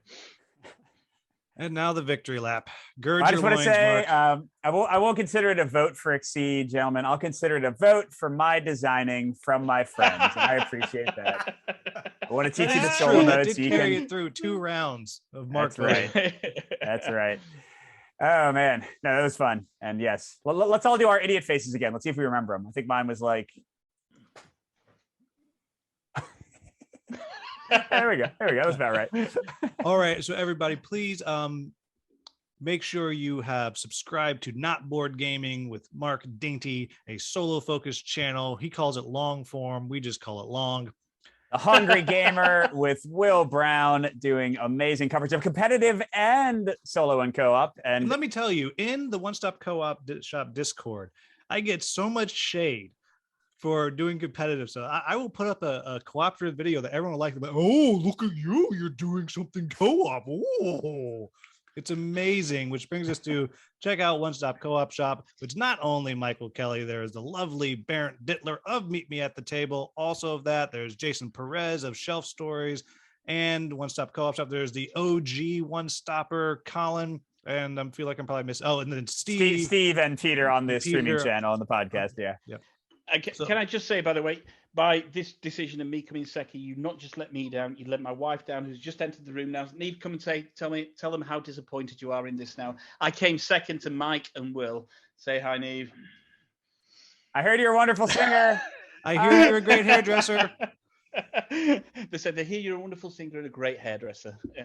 And now the victory lap. Gird I your just want to loins, say, Mark. I won't consider it a vote for Exceed, gentlemen. I'll consider it a vote for my designing from my friends. And I appreciate that. I want to teach you the solo notes. Did carry it through 2 rounds of Mark. That's right. That's right. Oh man, no, that was fun. And yes, let's all do our idiot faces again. Let's see if we remember them. I think mine was like. There we go. That was about right. All right. So everybody, please make sure you have subscribed to Not Board Gaming with Mark Dainty, a solo focused channel. He calls it long form. We just call it long. A Hungry Gamer with Will Brown doing amazing coverage of competitive and solo and co-op. And let me tell you, in the One Stop Co-op Shop Discord, I get so much shade for doing competitive. So I will put up a cooperative video that everyone will like. Oh, look at you. You're doing something co-op. Oh, it's amazing, which brings us to check out One Stop Co-op Shop, which not only Michael Kelly, there is the lovely Barrett Dittler of Meet Me at the Table. Also of that, there's Jason Perez of Shelf Stories and One Stop Co-op Shop. There's the OG One Stopper, Colin, and I feel like I'm probably missing. Oh, and then Steve and Peter on the streaming channel on the podcast. Yeah. Can I just say, by the way, by this decision and me coming second, you not just let me down, you let my wife down, who's just entered the room now. Neve, come and tell them how disappointed you are in this now. I came second to Mike and Will. Say hi, Neve. I heard you're a wonderful singer. I hear you're a great hairdresser. They said they hear you're a wonderful singer and a great hairdresser. Yeah.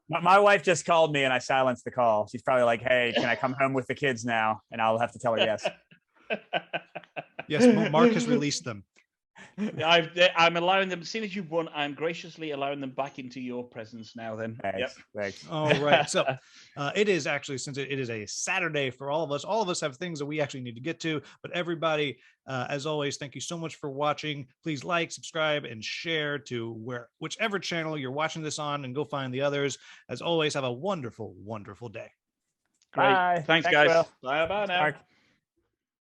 My wife just called me and I silenced the call. She's probably like, hey, can I come home with the kids now? And I'll have to tell her yes. Yes, Mark has released them. I'm allowing them, as soon as you've won, I'm graciously allowing them back into your presence now then. Thanks. All right. So it is actually, since it is a Saturday for all of us have things that we actually need to get to. But everybody, as always, thank you so much for watching. Please like, subscribe, and share to whichever channel you're watching this on, and go find the others. As always, have a wonderful, wonderful day. Great. Bye. Thanks guys. Will. Bye now. Mark.